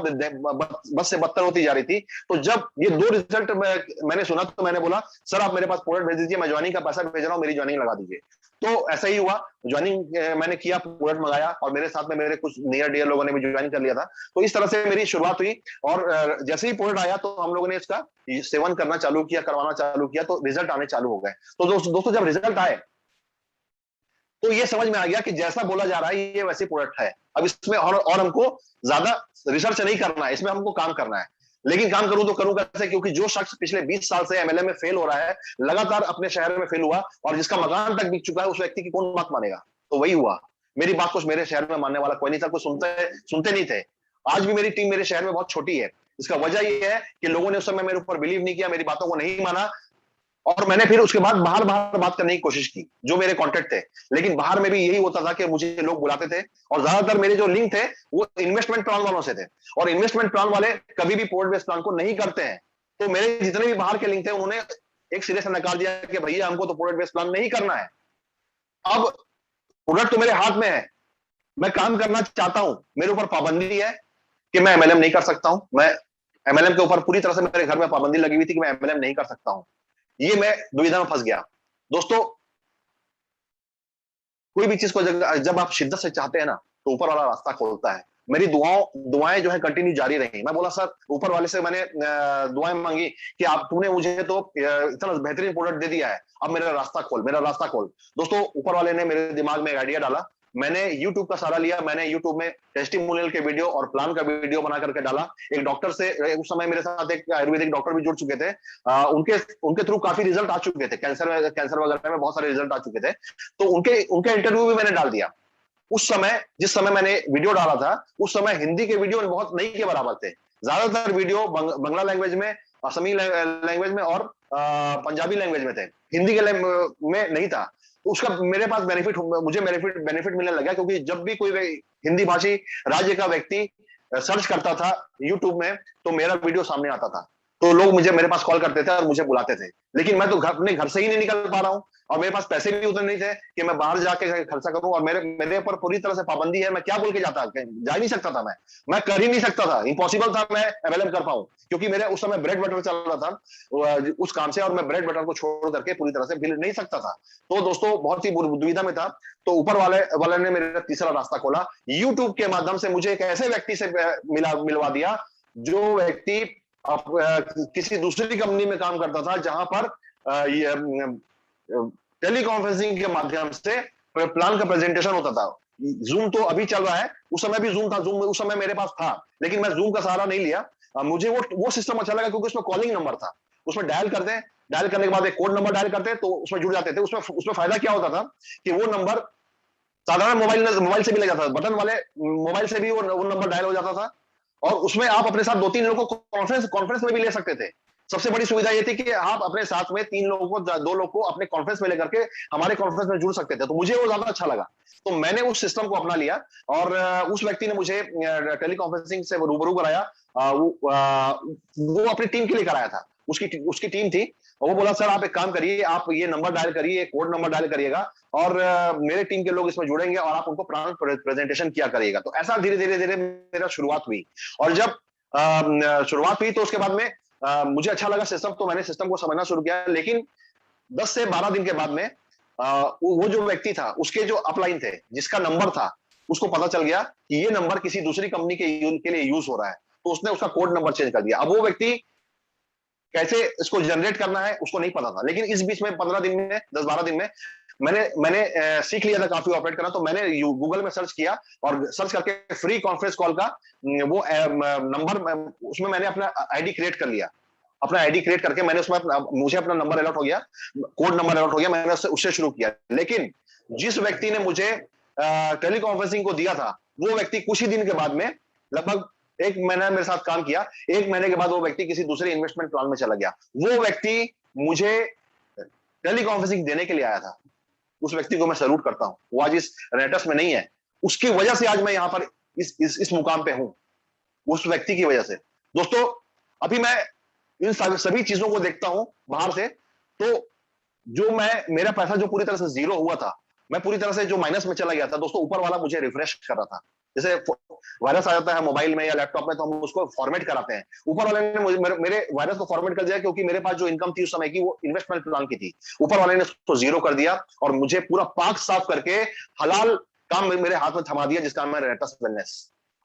बस से बदतर होती जा रही थी। तो जब ये 2 रिजल्ट मैंने सुना, तो मैंने बोला सर आप मेरे पास प्रोडक्ट भेज दीजिए, मैं ज्वाइनिंग का पैसा भेज रहा हूँ, मेरी ज्वाइनिंग लगा दीजिए। तो ऐसा ही हुआ, ज्वाइनिंग मैंने किया, प्रोडक्ट मंगाया, और मेरे साथ में मेरे कुछ नियर डियर लोगों ने भी ज्वाइन कर लिया था। तो इस तरह से मेरी शुरुआत हुई, और जैसे ही प्रोडक्ट आया तो हम लोगों ने इसका सेवन करना चालू किया, करवाना चालू किया, तो रिजल्ट आने चालू हो गए। तो दोस्तों जब रिजल्ट आए, तो ये समझ में आ गया कि जैसा बोला जा रहा है ये वैसे प्रोडक्ट है। अब इसमें और हमको ज्यादा रिसर्च नहीं करना है, इसमें हमको काम करना है। लेकिन काम करूं तो करूं कैसे? क्योंकि जो शख्स पिछले 20 साल से एमएलए में फेल हो रहा है, लगातार अपने शहर में फेल हुआ, और जिसका मकान तक बिक चुका है, उस व्यक्ति की कौन बात मानेगा? तो वही हुआ। मेरी बात कुछ मेरे शहर में मानने वाला कोई नहीं था, कोई सुनते नहीं थे। आज भी मेरी टीम मेरे शहर में बहुत छोटी है। इसका वजह यह है कि लोगों ने उस समय मेरे ऊपर बिलीव नहीं किया, मेरी बातों को नहीं माना, और मैंने फिर उसके बाद बाहर बात करने की कोशिश की, जो मेरे कॉन्टेक्ट थे। लेकिन बाहर में भी यही होता था कि मुझे लोग बुलाते थे, और ज्यादातर मेरे जो लिंक थे वो इन्वेस्टमेंट प्लान वालों से थे, और इन्वेस्टमेंट प्लान वाले कभी भी पोर्ट बेस्ड प्लान को नहीं करते हैं। तो मेरे जितने भी बाहर के लिंक थे, उन्होंने एक सिरे से नकार दिया कि भैया हमको तो पोर्ट बेस्ड प्लान नहीं करना है। अब प्रोडक्ट तो मेरे हाथ में है, मैं काम करना चाहता हूं, मेरे ऊपर पाबंदी है कि मैं एमएलएम नहीं कर सकता हूं। मैं एमएलएम के ऊपर पूरी तरह से मेरे घर में पाबंदी लगी हुई थी कि मैं एमएलएम नहीं कर सकता हूं। ये मैं दुविधा में फंस गया। दोस्तों, कोई भी चीज को जब आप शिद्दत से चाहते हैं ना, तो ऊपर वाला रास्ता खोलता है। मेरी दुआएं जो है कंटिन्यू जारी रही। मैं बोला सर, ऊपर वाले से मैंने दुआएं मांगी कि आप तूने मुझे तो इतना बेहतरीन प्रोडक्ट दे दिया है, अब मेरा रास्ता खोल। दोस्तों, ऊपर वाले ने मेरे दिमाग में एक आइडिया डाला। मैंने YouTube का सहारा लिया। मैंने YouTube में टेस्टिमोनियल के वीडियो और प्लान का वीडियो बना करके डाला। एक डॉक्टर से, उस समय मेरे साथ एक आयुर्वेदिक डॉक्टर भी जुड़ चुके थे, उनके थ्रू काफी रिजल्ट आ चुके थे, कैंसर वगैरह में बहुत सारे रिजल्ट आ चुके थे। तो उनके इंटरव्यू भी मैंने डाल दिया। उस समय, जिस समय मैंने वीडियो डाला था, उस समय हिंदी के वीडियो बहुत नहीं के बराबर थे। ज्यादातर वीडियो बंगला लैंग्वेज में, असमी लैंग्वेज में और पंजाबी लैंग्वेज में थे, हिंदी के में नहीं था। उसका मेरे पास मुझे बेनिफिट मिलने लगा, क्योंकि जब भी कोई हिंदी भाषी राज्य का व्यक्ति सर्च करता था यूट्यूब में, तो मेरा वीडियो सामने आता था। तो लोग मेरे पास कॉल करते थे और मुझे बुलाते थे। लेकिन मैं तो अपने घर से ही नहीं निकल पा रहा हूँ, और मेरे पास पैसे भी उतने नहीं थे कि मैं बाहर जाके खर्चा करूं, और मेरे ऊपर पूरी तरह से पाबंदी है। मैं क्या बोल के जा नहीं सकता था, मैं कर ही नहीं सकता था, इम्पॉसिबल था मैं एमएलएम कर पाऊं, क्योंकि मेरे उस समय ब्रेड बटर चल रहा था उस काम से, और मैं ब्रेड बटर को छोड़ करके पूरी तरह से मिल नहीं सकता था। तो दोस्तों, बहुत ही दुविधा में था। तो ऊपर वाले ने मेरा तीसरा रास्ता खोला। यूट्यूब के माध्यम से मुझे एक ऐसे व्यक्ति से मिलवा दिया, जो व्यक्ति किसी दूसरी कंपनी में काम करता था, जहां पर टेलीकॉन्फ्रेंसिंग के माध्यम से प्लान का प्रेजेंटेशन होता था। जूम तो अभी चल रहा है, उस समय भी जूम था, जूम उस समय मेरे पास था, लेकिन मैं जूम का सहारा नहीं लिया। मुझे वो सिस्टम अच्छा लगा, क्योंकि उसमें कॉलिंग नंबर था, उसमें डायल करने के बाद एक कोड नंबर डायल करते, तो उसमें जुड़ जाते थे। उसमें फायदा क्या होता था कि वो नंबर साधारण मोबाइल से भी ले जाता था, बटन वाले मोबाइल से भी वो नंबर डायल हो जाता था, और उसमें आप अपने साथ 2-3 लोगों को कॉन्फ्रेंस में भी ले सकते थे। सबसे बड़ी सुविधा ये थी कि आप अपने साथ में 2 लोग को अपने कॉन्फ्रेंस में लेकर के हमारे कॉन्फ्रेंस में जुड़ सकते थे। तो मुझे वो ज्यादा अच्छा लगा, तो मैंने उस सिस्टम को अपना लिया, और उस व्यक्ति ने मुझे टेलीकॉन्फ्रेंसिंग से रूबरू कराया। वो अपनी टीम के लिए कराया था। उसकी टीम थी, और वो बोला सर आप एक काम करिए, आप ये नंबर डायल करिए, कोड नंबर डायल करिएगा, और मेरे टीम के लोग इसमें जुड़ेंगे और आप उनको प्रेजेंटेशन किया करिएगा। तो ऐसा धीरे धीरे धीरे मेरा शुरुआत हुई, और जब शुरुआत हुई तो उसके बाद में मुझे अच्छा लगा सिस्टम, तो मैंने सिस्टम को समझना शुरू किया। लेकिन 10 से 12 दिन के बाद में वो जो व्यक्ति था, उसके जो अपलाइन थे, जिसका नंबर था, उसको पता चल गया कि ये नंबर किसी दूसरी कंपनी के लिए यूज हो रहा है, तो उसने उसका कोड नंबर चेंज कर दिया। अब वो व्यक्ति कैसे इसको जनरेट करना है उसको नहीं पता था, लेकिन इस बीच में 15 दिन में, 10-12 दिन में मैंने सीख लिया था काफी ऑपरेट करना। तो मैंने गूगल में सर्च किया, और सर्च करके फ्री कॉन्फ्रेंस कॉल का वो नंबर, उसमें मैंने अपना आईडी क्रिएट कर लिया। अपना आईडी क्रिएट करके मैंने उसमें मुझे अपना नंबर अलॉट हो गया, कोड नंबर अलॉट हो गया, मैंने उससे शुरू किया। लेकिन जिस व्यक्ति ने मुझे टेलीकॉन्फ्रेंसिंग को दिया था, वो व्यक्ति कुछ ही दिन के बाद में, लगभग 1 महीना मेरे साथ काम किया, 1 महीने के बाद वो व्यक्ति किसी दूसरे इन्वेस्टमेंट प्लान में चला गया। वो व्यक्ति मुझे टेलीकॉन्फ्रेंसिंग देने के लिए आया था, उस व्यक्ति को मैं सैल्यूट करता हूं। वो आज इस रेटस में नहीं है, उसकी वजह से आज मैं यहां पर इस मुकाम पे हूं, उस व्यक्ति की वजह से। दोस्तों, अभी मैं इन सभी चीजों को देखता हूं बाहर से, तो जो मेरा पैसा जो पूरी तरह से जीरो हुआ था, मैं पूरी तरह से जो माइनस में चला गया था, दोस्तों ऊपर वाला मुझे रिफ्रेश कर रहा था। जैसे वायरस आ जाता है मोबाइल में या लैपटॉप में, तो हम उसको फॉर्मेट कराते हैं, ऊपर वाले ने मुझे मेरे वायरस को फॉर्मेट कर दिया, क्योंकि मेरे पास जो इनकम थी उस समय की, वो इन्वेस्टमेंट प्लान की थी। ऊपर वाले ने उसको जीरो कर दिया और मुझे पूरा पाक साफ करके हलाल काम मेरे हाथ में थमा दिया, जिसका नाम है रेटस वेलनेस,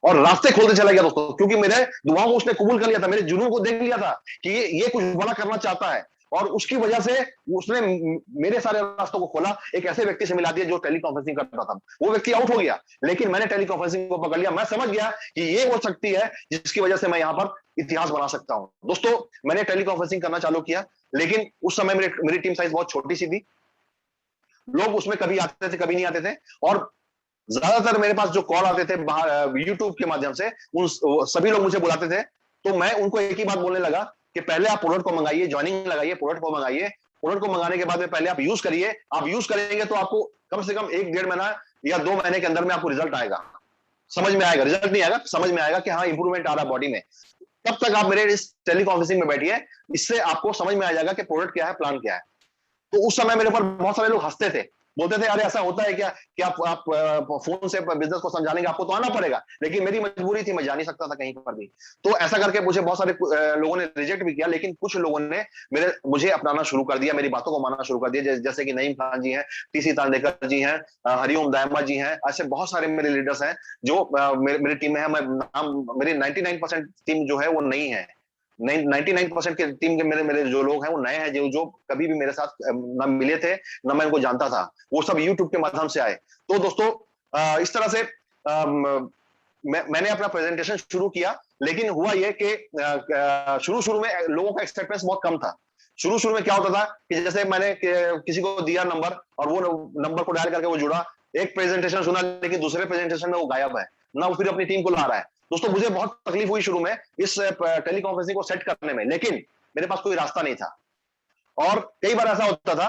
और रास्ते खोलते चला गया दोस्तों। क्योंकि मेरे दुआओं को उसने कबूल कर लिया था, मेरे जुनून को देख लिया था कि ये कुछ बड़ा करना चाहता है, और उसकी वजह से उसने मेरे सारे रास्तों को खोला, एक ऐसे व्यक्ति से मिला दिया जो टेलीकॉन्फ्रेंसिंग कर रहा था। वो व्यक्ति आउट हो गया, लेकिन मैंने टेलीकॉन्फ्रेंसिंग को पकड़ लिया। मैं समझ गया कि ये वो शक्ति है जिसकी वजह से मैं यहाँ पर इतिहास बना सकता हूँ। दोस्तों, मैंने टेलीकॉन्फ्रेंसिंग करना चालू किया, लेकिन उस समय मेरी टीम साइज बहुत छोटी सी थी, लोग उसमें कभी आते थे कभी नहीं आते थे, और ज्यादातर मेरे पास जो कॉल आते थे यूट्यूब के माध्यम से, उन सभी लोग मुझे बुलाते थे। तो मैं उनको एक ही बात बोलने लगा कि पहले आप प्रोडक्ट को मंगाइए, ज्वाइनिंग लगाइए, प्रोडक्ट को मंगाइए, प्रोडक्ट को मंगाने के बाद में पहले आप यूज करिए। आप यूज करेंगे तो आपको कम से कम 1-1.5 महीना या 2 महीने के अंदर में आपको रिजल्ट आएगा, समझ में आएगा। रिजल्ट नहीं आएगा, समझ में आएगा कि हाँ इंप्रूवमेंट आ रहा है बॉडी में। तब तक आप मेरे इस टेलीकॉन्फ्रेंसिंग में बैठिए, इससे आपको समझ में आ जाएगा कि प्रोडक्ट क्या है, प्लान क्या है। तो उस समय मेरे ऊपर बहुत सारे लोग हंसते थे, बोलते थे अरे ऐसा होता है क्या कि आप फोन से बिजनेस को समझाने के आपको तो आना पड़ेगा। लेकिन मेरी मजबूरी थी, मैं जा नहीं सकता था कहीं पर भी। तो ऐसा करके मुझे बहुत सारे लोगों ने रिजेक्ट भी किया, लेकिन कुछ लोगों ने मुझे अपनाना शुरू कर दिया, मेरी बातों को मानना शुरू कर दिया। जैसे कि नईम खान जी हैं, टीसी तांडेकर जी हैं, हरिओम दायमा जी हैं, ऐसे बहुत सारे मेरे लीडर्स हैं जो मेरी टीम में है। मेरी 99% टीम जो है वो नई है, 99% के टीम के मेरे जो लोग हैं वो नए हैं, जो कभी भी मेरे साथ ना मिले थे, ना मैं उनको जानता था, वो सब यूट्यूब के माध्यम से आए। तो दोस्तों, इस तरह से मैंने अपना प्रेजेंटेशन शुरू किया। लेकिन हुआ ये कि शुरू में लोगों का एक्सेप्टेंस बहुत कम था। शुरू में क्या होता था कि जैसे मैंने किसी को दिया नंबर, और वो नंबर को डायल करके वो जुड़ा, एक प्रेजेंटेशन सुना, लेकिन दूसरे प्रेजेंटेशन में वो गायब है, ना वो फिर अपनी टीम को ला रहा है। दोस्तों, मुझे बहुत तकलीफ हुई शुरू में इस टेलीकॉन्फ्रेंसिंग को सेट करने में, लेकिन मेरे पास कोई रास्ता नहीं था। और कई बार ऐसा होता था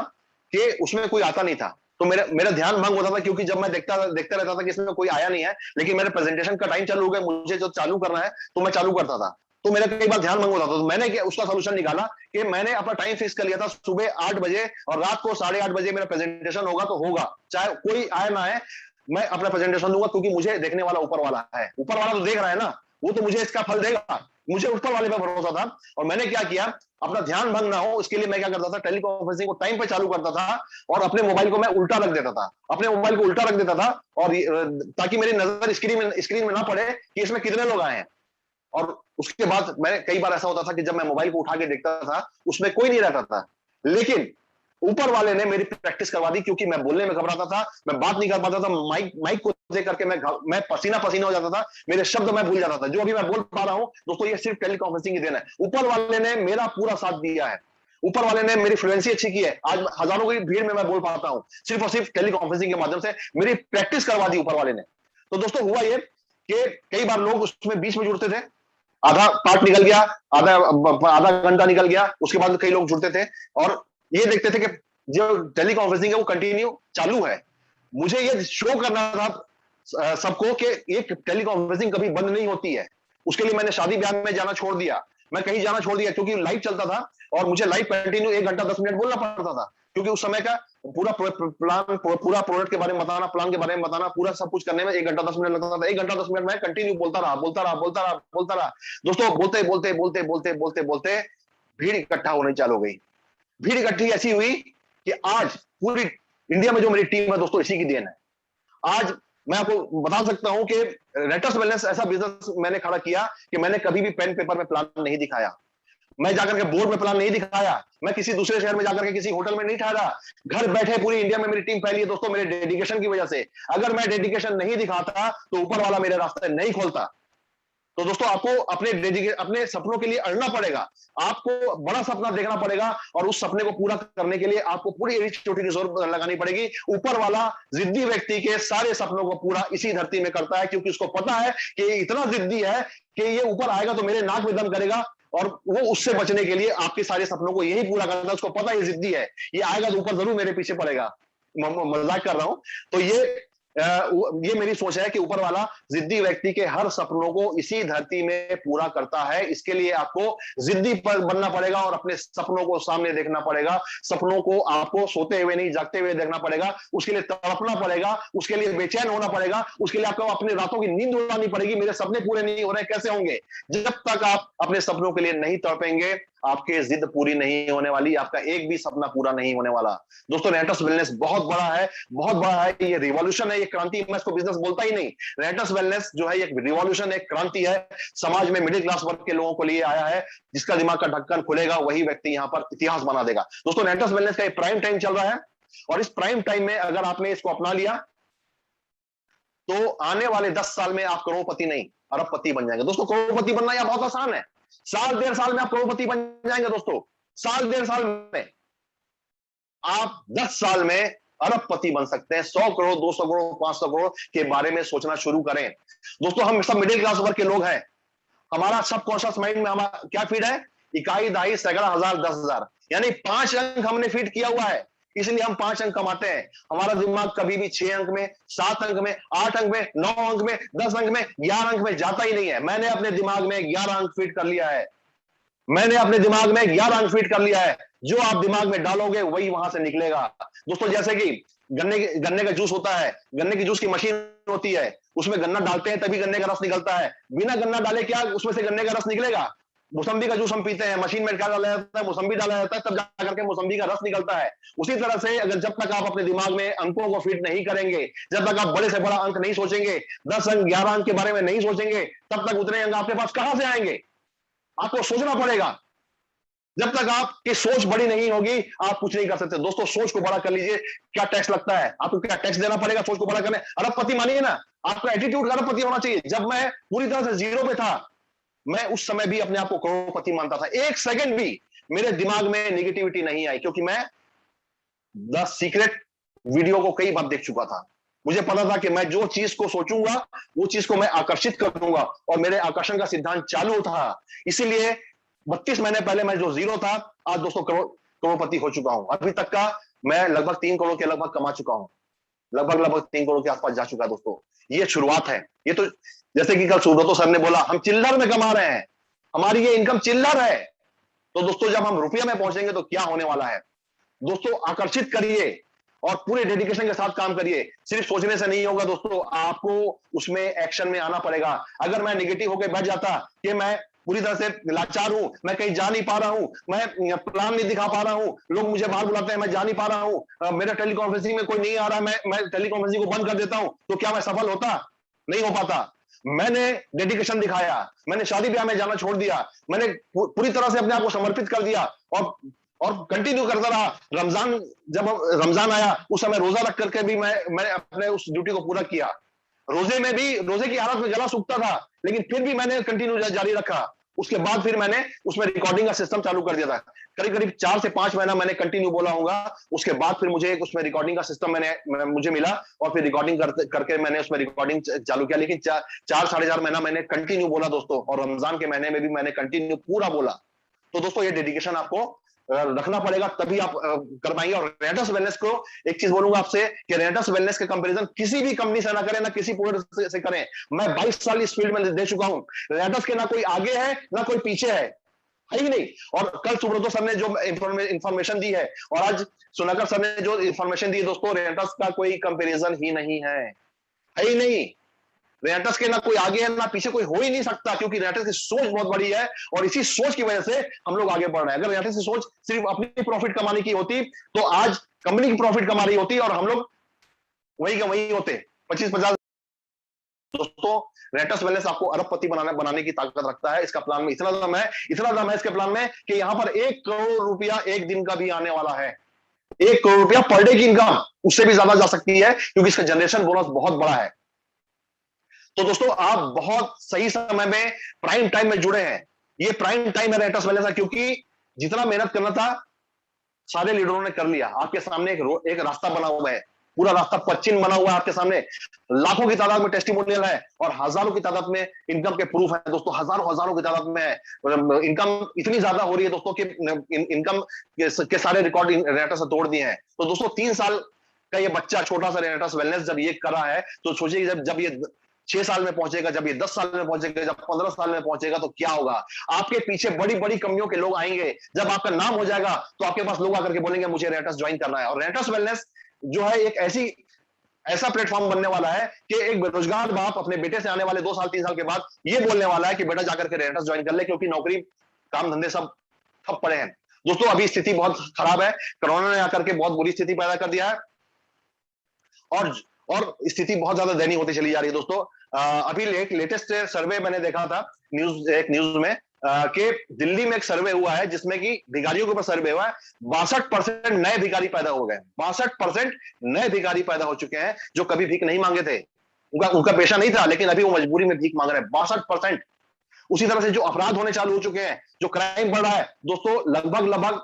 कि उसमें कोई आता नहीं था, तो मेरा ध्यान भंग होता था, क्योंकि जब मैं देखता रहता था कि इसमें कोई आया नहीं है, लेकिन मेरे प्रेजेंटेशन का टाइम चालू हो गया, मुझे जो चालू करना है तो मैं चालू करता था, तो मेरा कई बार ध्यान भंग होता था। तो मैंने उसका सोल्यूशन निकाला कि मैंने अपना टाइम फिक्स कर लिया था, सुबह 8 बजे और रात को 8:30 बजे मेरा प्रेजेंटेशन होगा तो होगा, चाहे कोई आए ना आए, मैं अपना प्रेजेंटेशन दूंगा, क्योंकि मुझे देखने वाला ऊपर वाला है। ऊपर वाला तो देख रहा है ना, वो तो मुझे इसका फल देगा, मुझे ऊपर वाले पे भरोसा था। और मैंने क्या किया, अपना ध्यान भंग ना हो इसके लिए मैं क्या करता था, टेलीकॉन्फ्रेंसिंग को टाइम पे चालू करता था, और अपने मोबाइल को मैं उल्टा रख देता था, और ताकि मेरी नजर स्क्रीन में ना पड़े कि इसमें कितने लोग आए हैं। और उसके बाद मैं कई बार ऐसा होता था कि जब मैं मोबाइल को उठा के देखता था, उसमें कोई नहीं रहता था, लेकिन ऊपर वाले ने मेरी प्रैक्टिस करवा दी, क्योंकि मैं बोलने में घबराता था, मैं बात नहीं कर पाता था, माइक को देख करके मैं पसीना हो जाता था, मेरे शब्द मैं भूल जाता था। जो अभी मैं बोल पा रहा हूं दोस्तों, ये सिर्फ टेलीकॉन्फ्रेंसिंग की देन है। ऊपर वाले ने मेरा पूरा साथ दिया है, ऊपर वाले ने मेरी फ्लुएंसी अच्छी की है, आज हजारों की भीड़ में मैं बोल पाता हूं, सिर्फ और सिर्फ टेलीकॉन्फ्रेंसिंग के माध्यम से मेरी प्रैक्टिस करवा दी ऊपर वाले ने। तो दोस्तों, हुआ ये कि कई बार लोग उसमें बीच में जुड़ते थे, आधा पार्ट निकल गया, आधा घंटा निकल गया, उसके बाद कई लोग जुड़ते थे और ये देखते थे कि जो टेलीकॉन्फ्रेंसिंग है वो कंटिन्यू चालू है। मुझे ये शो करना था सबको कि ये टेलीकॉन्फ्रेंसिंग कभी बंद नहीं होती है। उसके लिए मैंने शादी ब्याह में जाना छोड़ दिया, मैं कहीं जाना छोड़ दिया क्योंकि लाइव चलता था और मुझे लाइव कंटिन्यू 1 घंटा 10 मिनट बोलना पड़ता था, क्योंकि उस समय का पूरा प्लान, पूरा प्रोडक्ट के बारे में बताना, प्लान के बारे में बताना, पूरा सब कुछ करने में 1 घंटा 10 मिनट लगता था। 1 घंटा 10 मिनट में कंटिन्यू बोलता रहा। दोस्तों बोलते भीड़ इकट्ठा होने चालू हो गई। भीड़ इकट्ठी ऐसी हुई कि आज पूरी इंडिया में जो मेरी टीम है दोस्तों, इसी की देन है। आज मैं आपको बता सकता हूं कि रेटर्स वेलनेस ऐसा बिजनेस मैंने खड़ा किया कि मैंने कभी भी पेन पेपर में प्लान नहीं दिखाया, मैं जाकर के बोर्ड में प्लान नहीं दिखाया, मैं किसी दूसरे शहर में जाकर के किसी होटल में नहीं ठहरा। घर बैठे पूरी इंडिया में मेरी टीम फैली है दोस्तों, मेरे डेडिकेशन की वजह से। अगर मैं डेडिकेशन नहीं दिखाता तो ऊपर वाला मेरे रास्ते नहीं खोलता। तो दोस्तों आपको अपने सपनों के लिए अड़ना पड़ेगा, आपको बड़ा सपना देखना पड़ेगा और उस सपने को पूरा करने के लिए आपको पूरी एड़ी चोटी की जोर लगानी पड़ेगी। ऊपर वाला जिद्दी व्यक्ति के सारे सपनों को पूरा इसी धरती में करता है, क्योंकि उसको पता है कि ये इतना जिद्दी है कि ये ऊपर आएगा तो मेरे नाक में दम करेगा, और वो उससे बचने के लिए आपके सारे सपनों को यही पूरा करता है। उसको पता है ये जिद्दी है, ये आएगा तो ऊपर जरूर मेरे पीछे पड़ेगा। मजाक कर रहा हूं। तो ये मेरी सोच है कि ऊपर वाला जिद्दी व्यक्ति के हर सपनों को इसी धरती में पूरा करता है। इसके लिए आपको जिद्दी बनना पड़ेगा और अपने सपनों को सामने देखना पड़ेगा। सपनों को आपको सोते हुए नहीं, जागते हुए देखना पड़ेगा। उसके लिए तड़पना पड़ेगा, उसके लिए बेचैन होना पड़ेगा, उसके लिए आपको अपने रातों की नींद उड़ानी पड़ेगी। मेरे सपने पूरे नहीं हो रहे, कैसे होंगे? जब तक आप अपने सपनों के लिए नहीं तड़पेंगे, आपकी जिद पूरी नहीं होने वाली, आपका एक भी सपना पूरा नहीं होने वाला। दोस्तों रेंटस वेलनेस बहुत बड़ा है, बहुत बड़ा है। ये रिवॉल्यूशन है, ये क्रांति। मैं इसको बिजनेस बोलता ही नहीं, रेंटस वेलनेस जो है एक रिवॉल्यूशन, एक क्रांति है। समाज में मिडिल क्लास वर्ग के लोगों को लिए आया है। जिसका दिमाग का ढक्कन खुलेगा वही व्यक्ति यहाँ पर इतिहास बना देगा। दोस्तों रेंटस वेलनेस का एक प्राइम टाइम चल रहा है, और इस प्राइम टाइम में अगर आपने इसको अपना लिया तो आने वाले 10 साल में आप करोड़पति नहीं अरबपति बन जाएंगे। दोस्तों करोड़पति बनना यह बहुत आसान है। साल 1.5 साल में आप करोड़पति बन जाएंगे। दोस्तों साल 1.5 साल में आप 10 साल में अरबपति बन सकते हैं। 100 करोड़ 200 करोड़ 500 करोड़ के बारे में सोचना शुरू करें। दोस्तों हम सब मिडिल क्लास वर्ग के लोग हैं। हमारा सबकॉन्शियस माइंड में हमारा क्या फीड है? इकाई, दहाई, सैकड़ा, हजार, 10,000, यानी 5 अंक हमने फीड किया हुआ है। इसलिए हम 5 अंक कमाते हैं। हमारा दिमाग कभी भी 6 अंक में, 7 अंक में, 8 अंक में, 9 अंक में, 10 अंक में, 11 अंक में जाता ही नहीं है। मैंने अपने दिमाग में 11 अंक फीड कर लिया है। मैंने अपने दिमाग में 11 अंक फीड कर लिया है। जो आप दिमाग में डालोगे वही वहां से निकलेगा। दोस्तों जैसे कि गन्ने का जूस होता है, गन्ने की जूस की मशीन होती है, उसमें गन्ना डालते हैं तभी गन्ने का रस निकलता है। बिना गन्ना डाले क्या उसमें से गन्ने का रस निकलेगा? मौसम्बी का जूस हम पीते हैं, मशीन में क्या डाला जाता है? मौसम्बी डाला जाता है, तब जाकर के मौसम्बी का रस निकलता है। उसी तरह से अगर जब तक आप अपने दिमाग में अंकों को फिट नहीं करेंगे, जब तक आप बड़े से बड़ा अंक नहीं सोचेंगे, 10 अंक 11 अंक के बारे में नहीं सोचेंगे, तब तक उतने अंक आपके पास कहां से आएंगे? आपको सोचना पड़ेगा। जब तक आपकी सोच बड़ी नहीं होगी आप कुछ नहीं कर सकते। दोस्तों सोच को बड़ा कर लीजिए। क्या टैक्स लगता है? आपको क्या टैक्स देना पड़ेगा सोच को बड़ा करने? अरबपति मानिए ना, आपका एटीट्यूड अरबपति होना चाहिए। जब मैं पूरी तरह से जीरो पे था, मैं उस समय भी अपने आप को करोड़पति मानता था। 1 सेकंड भी मेरे दिमाग में नेगेटिविटी नहीं आई, क्योंकि मैं द सीक्रेट वीडियो को कई बार देख चुका था। मुझे पता था कि मैं जो चीज को सोचूंगा वो चीज को मैं आकर्षित करूंगा, और मेरे आकर्षण का सिद्धांत चालू था। इसीलिए 32 महीने पहले मैं जो जीरो था, आज दोस्तों करोड़पति हो चुका हूं। अभी तक का मैं लगभग 3 करोड़ के लगभग कमा चुका हूं, लगभग 3 करोड़ के आसपास जा चुका है। दोस्तों ये शुरुआत है। ये तो जैसे कि कल सुब्रतो सर ने बोला, हम चिल्लर में कमा रहे हैं, हमारी ये इनकम चिल्लर है। तो दोस्तों जब हम रुपये में पहुंचेंगे तो क्या होने वाला है? दोस्तों आकर्षित करिए और पूरे डेडिकेशन के साथ काम करिए। सिर्फ सोचने से नहीं होगा दोस्तों, आपको उसमें एक्शन में आना पड़ेगा। अगर मैं नेगेटिव होकर बैठ जाता कि मैं पूरी तरह से लाचार हूं, मैं कहीं जा नहीं पा रहा हूं, मैं प्लान नहीं दिखा पा रहा हूं, लोग मुझे बाहर बुलाते हैं मैं जा नहीं पा रहा हूं, मेरा टेलीकॉन्फ्रेंसिंग में कोई नहीं आ रहा, मैं टेलीकॉन्फ्रेंसिंग को बंद कर देता हूं, तो क्या मैं सफल होता? नहीं हो पाता। मैंने डेडिकेशन दिखाया, मैंने शादी ब्याह में जाना छोड़ दिया, मैंने पूरी तरह से अपने आप को समर्पित कर दिया और कंटिन्यू करता रहा। जब रमजान आया उस समय रोजा रख करके भी मैं अपने उस ड्यूटी को पूरा किया। रोजे की हालत में गला सूखता था, लेकिन फिर भी मैंने कंटिन्यू जारी रखा। उसके बाद फिर मैंने उसमें रिकॉर्डिंग का सिस्टम चालू कर दिया था। करीब 4 से 5 महीना मैंने कंटिन्यू बोला होगा। उसके बाद फिर मुझे उसमें रिकॉर्डिंग का सिस्टम मुझे मिला, और फिर रिकॉर्डिंग करके मैंने उसमें रिकॉर्डिंग चालू किया। लेकिन 4 साढ़े 4 महीना मैंने कंटिन्यू बोला दोस्तों, और रमजान के महीने में भी मैंने कंटिन्यू पूरा बोला। तो दोस्तों ये डेडिकेशन आपको रखना पड़ेगा, तभी आप कर पाएंगे। और रेंटस वेलनेस को एक चीज बोलूंगा आपसे कि रेंटस वेलनेस के कंपैरिजन किसी भी कंपनी से ना करें, ना किसी प्रोडक्ट से करें। मैं 22 साल इस फील्ड में दे चुका हूं। रेंटस के ना कोई आगे है ना कोई पीछे है। है ही नहीं। और कल सुब्रतो सर ने जो इंफॉर्मेशन दी है और आज सुनाकर सर ने जो इंफॉर्मेशन दी है दोस्तों, रेंटस का कोई कंपैरिजन ही नहीं है ही नहीं। रेंटस के ना कोई आगे है ना पीछे, कोई हो ही नहीं सकता, क्योंकि रेंटस की सोच बहुत बड़ी है और इसी सोच की वजह से हम लोग आगे बढ़ रहे हैं। अगर रेंटस की सोच सिर्फ अपनी प्रॉफिट कमाने की होती तो आज कंपनी की प्रॉफिट कमा रही होती और हम लोग वही का वही होते 25-50। दोस्तों रेंटस वेलनेस आपको अरबपति बनाने की ताकत रखता है। इसका प्लान में इतना दम है इसके प्लान में कि यहां पर 1 करोड़ रुपया एक दिन का भी आने वाला है। 1 करोड़ रुपया पर डे की इनकम, उससे भी ज्यादा जा सकती है क्योंकि इसका जनरेशन बोनस बहुत बड़ा है। तो दोस्तों आप बहुत सही समय में प्राइम टाइम में जुड़े हैं। ये प्राइम टाइम है रेंटस वेलनेस का, क्योंकि जितना मेहनत करना था सारे लीडरों ने कर लिया। आपके सामने एक रास्ता बना हुआ है, पूरा रास्ता पश्चिम बना हुआ है आपके सामने। लाखों की तादाद में टेस्टिमोनियल है और हजारों की तादाद में इनकम के प्रूफ है दोस्तों, हजारों की तादाद में है। इनकम इतनी ज्यादा हो रही है दोस्तों कि इनकम के सारे रिकॉर्ड रेंटस ने तोड़ दिए हैं। तो दोस्तों 3 साल का ये बच्चा छोटा सा रेंटस वेलनेस जब ये कर रहा है तो सोचिए जब ये 6 साल में पहुंचेगा, जब ये 10 साल में पहुंचेगा, जब 15 साल में पहुंचेगा तो क्या होगा। आपके पीछे बड़ी बड़ी कंपनियों के लोग आएंगे। जब आपका नाम हो जाएगा तो आपके पास लोग आकर के बोलेंगे मुझे रेंटस ज्वाइन करना है। और रेंटस वेलनेस जो है एक ऐसा प्लेटफॉर्म बनने वाला है कि एक बेरोजगार बाप अपने बेटे से आने वाले 2 साल 3 साल के बाद ये बोलने वाला है कि बेटा जाकर के रेंटस ज्वाइन कर ले, क्योंकि नौकरी काम धंधे सब ठप पड़े हैं। दोस्तों अभी स्थिति बहुत खराब है, कोरोना ने आकर के बहुत बुरी स्थिति पैदा कर दिया है और स्थिति बहुत ज्यादा दयनीय होती चली जा रही है दोस्तों। अभी एक लेटेस्ट सर्वे मैंने देखा था न्यूज में कि दिल्ली में एक सर्वे हुआ है जिसमें कि भिखारियों के ऊपर सर्वे हुआ है। 62% नए भिखारी पैदा हो गए। 62% नए भिखारी पैदा हो चुके हैं जो कभी भीख नहीं मांगे थे, उनका पेशा नहीं था, लेकिन अभी वो मजबूरी में भीख मांग रहे हैं। 62%। उसी तरह से जो अपराध होने चालू हो चुके हैं, जो क्राइम बढ़ रहा है दोस्तों, लगभग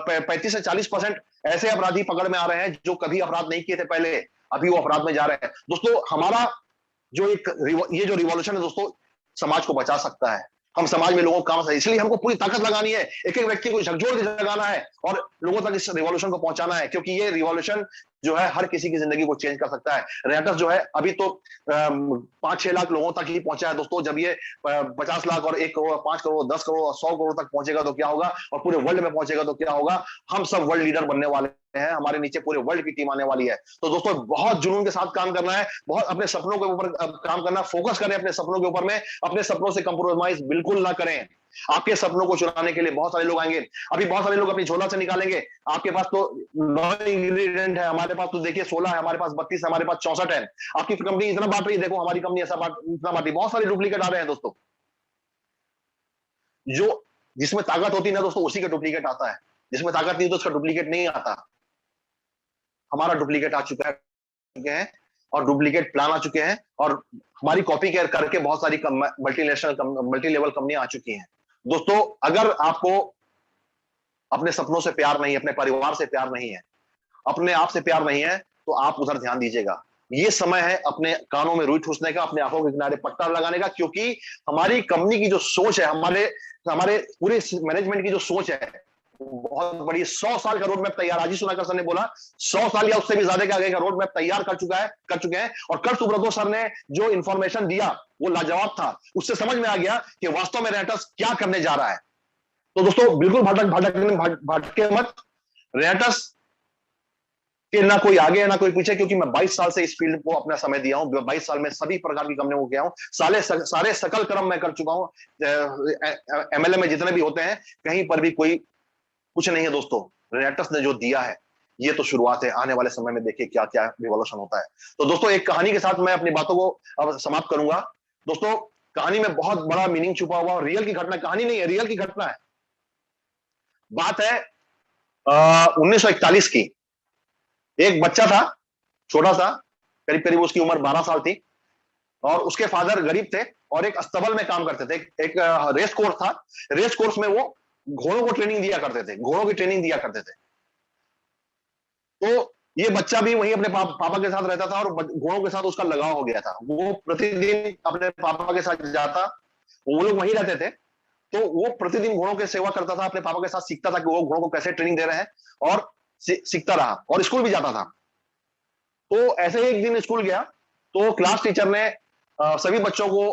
35 से 40% ऐसे अपराधी पकड़ में आ रहे हैं जो कभी अपराध नहीं किए थे पहले, अभी वो अपराध में जा रहे हैं। दोस्तों हमारा जो ये जो रिवॉल्यूशन है दोस्तों, समाज को बचा सकता है। हम समाज में लोगों को काम, इसलिए हमको पूरी ताकत लगानी है, एक एक व्यक्ति को झकझोर के जगाना है और लोगों तक इस रिवॉल्यूशन को पहुंचाना है, क्योंकि ये रिवॉल्यूशन जो है हर किसी की जिंदगी को चेंज कर सकता है। रेंटस जो है अभी तो 5-6 लाख लोगों तक ही पहुंचा है दोस्तों। जब ये 50 लाख और 1 करोड़ 5 करोड़ 10 करोड़ और 100 करोड़ तक पहुंचेगा तो क्या होगा, और पूरे वर्ल्ड में पहुंचेगा तो क्या होगा। हम सब वर्ल्ड लीडर बनने वाले हैं, हमारे नीचे पूरे वर्ल्ड की टीम आने वाली है। तो दोस्तों बहुत जुनून के साथ काम करना है, बहुत अपने सपनों के ऊपर काम करना, फोकस करें अपने सपनों के ऊपर में, अपने सपनों से कंप्रोमाइज बिल्कुल ना करें। आपके सपनों को चुराने के लिए बहुत सारे लोग आएंगे। अभी बहुत सारे लोग अपनी झोला से निकालेंगे। आपके पास तो 9 इंग्रेडिएंट है, हमारे पास तो देखिए 16 है, हमारे पास 32 है, हमारे पास 64 है। आपकी कंपनी इतना बांट रही है, देखो हमारी कंपनी ऐसा इतना बांट रही। बहुत सारे डुप्लीकेट आ रहे हैं दोस्तों। जो जिसमें ताकत होती है ना दोस्तों, उसी का डुप्लीकेट आता है। जिसमें ताकत नहीं तो उसका डुप्लीकेट नहीं आता। हमारा डुप्लीकेट आ चुका है और डुप्लीकेट प्लान आ चुके हैं और हमारी कॉपी करके बहुत सारी मल्टी लेवल कंपनियां आ चुकी हैं। दोस्तों अगर आपको अपने सपनों से प्यार नहीं है, अपने परिवार से प्यार नहीं है, अपने आप से प्यार नहीं है, तो आप उधर ध्यान दीजिएगा। ये समय है अपने कानों में रुई ठूसने का, अपने आंखों के किनारे पट्टा लगाने का, क्योंकि हमारी कंपनी की जो सोच है, हमारे पूरे मैनेजमेंट की जो सोच है बहुत बड़ी। 100 साल का रोड मैप तैयार, आज ही सुनाकर सर ने बोला 100 साल या उससे भी ज्यादा के आगे का रोड मैप तैयार कर चुके हैं। और कल सुब्रतो सर ने जो इंफॉर्मेशन दिया वो लाजवाब था। उससे समझ में आ गया कि वास्तव में रेंटस क्या करने जा रहा है। तो दोस्तों बिल्कुल भटके मत। रेंटस के ना कोई आगे है ना कोई पीछे, क्योंकि मैं 22 साल से इस फील्ड को अपना समय दिया हूं। 22 साल में सभी प्रकार की कंपनियों को किया हूं, सारे सकल कर्म मैं कर चुका हूं। एमएलए में जितने भी होते हैं, कहीं पर भी कोई कुछ नहीं है दोस्तों। रेंटस ने जो दिया है ये तो शुरुआत है, आने वाले समय में देखिए क्या क्या रिवॉल्यूशन होता है। तो दोस्तों एक कहानी के साथ मैं अपनी बातों को अब समाप्त करूंगा। दोस्तों कहानी में बहुत बड़ा मीनिंग छुपा हुआ और रियल की घटना, कहानी नहीं है, रियल की घटना है। बात है 1941 की। एक बच्चा था छोटा सा, करीब उसकी उम्र 12 साल थी और उसके फादर गरीब थे और एक अस्तबल में काम करते थे। एक रेस कोर्स था, रेस कोर्स में वो घोड़ों को ट्रेनिंग दिया करते थे, घोड़ों की ट्रेनिंग दिया करते थे। तो ये बच्चा भी वहीं अपने पापा के साथ रहता था और घोड़ों के साथ उसका लगाव हो गया था। वो प्रतिदिन अपने पापा के साथ जाता, वो लोग वहीं रहते थे, तो वो प्रतिदिन घोड़ों की सेवा करता था, अपने पापा के साथ सीखता था कि वो घोड़ों को कैसे ट्रेनिंग दे रहे हैं और सीखता रहा और स्कूल भी जाता था। तो ऐसे ही एक दिन स्कूल गया तो क्लास टीचर ने सभी बच्चों को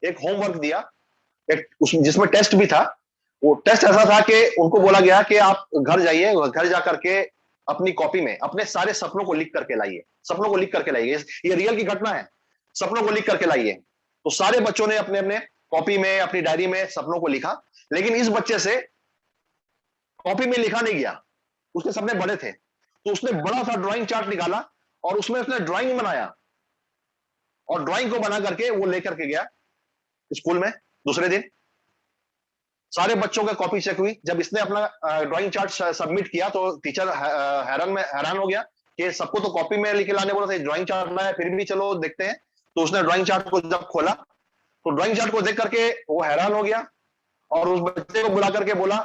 एक होमवर्क दिया, जिसमें टेस्ट भी था। वो टेस्ट ऐसा था कि उनको बोला गया कि आप घर जाइए, घर जाकर के अपनी कॉपी में अपने सारे सपनों को लिख करके लाइए, सपनों को लिख करके लाइए, ये रियल की घटना है, सपनों को लिख करके लाइए। तो सारे बच्चों ने अपने अपने कॉपी में, अपनी डायरी में सपनों को लिखा, लेकिन इस बच्चे से कॉपी में लिखा नहीं गया, उसके सपने बड़े थे, तो उसने बड़ा सा ड्राइंग चार्ट निकाला और उसमें उसने ड्राइंग बनाया, और ड्राइंग को बना करके वो लेकर के गया स्कूल में। दूसरे दिन सारे बच्चों का कॉपी चेक हुई, जब इसने अपना ड्राइंग चार्ट सबमिट किया तो टीचर हैरान हो गया कि सबको तो कॉपी में लिखे लाने बोला था, ड्राइंग चार्ट लाया, फिर भी चलो देखते हैं। तो उसने ड्राइंग चार्ट को जब खोला तो ड्राइंग चार्ट को देख करके वो हैरान हो गया और उस बच्चे को बुला करके बोला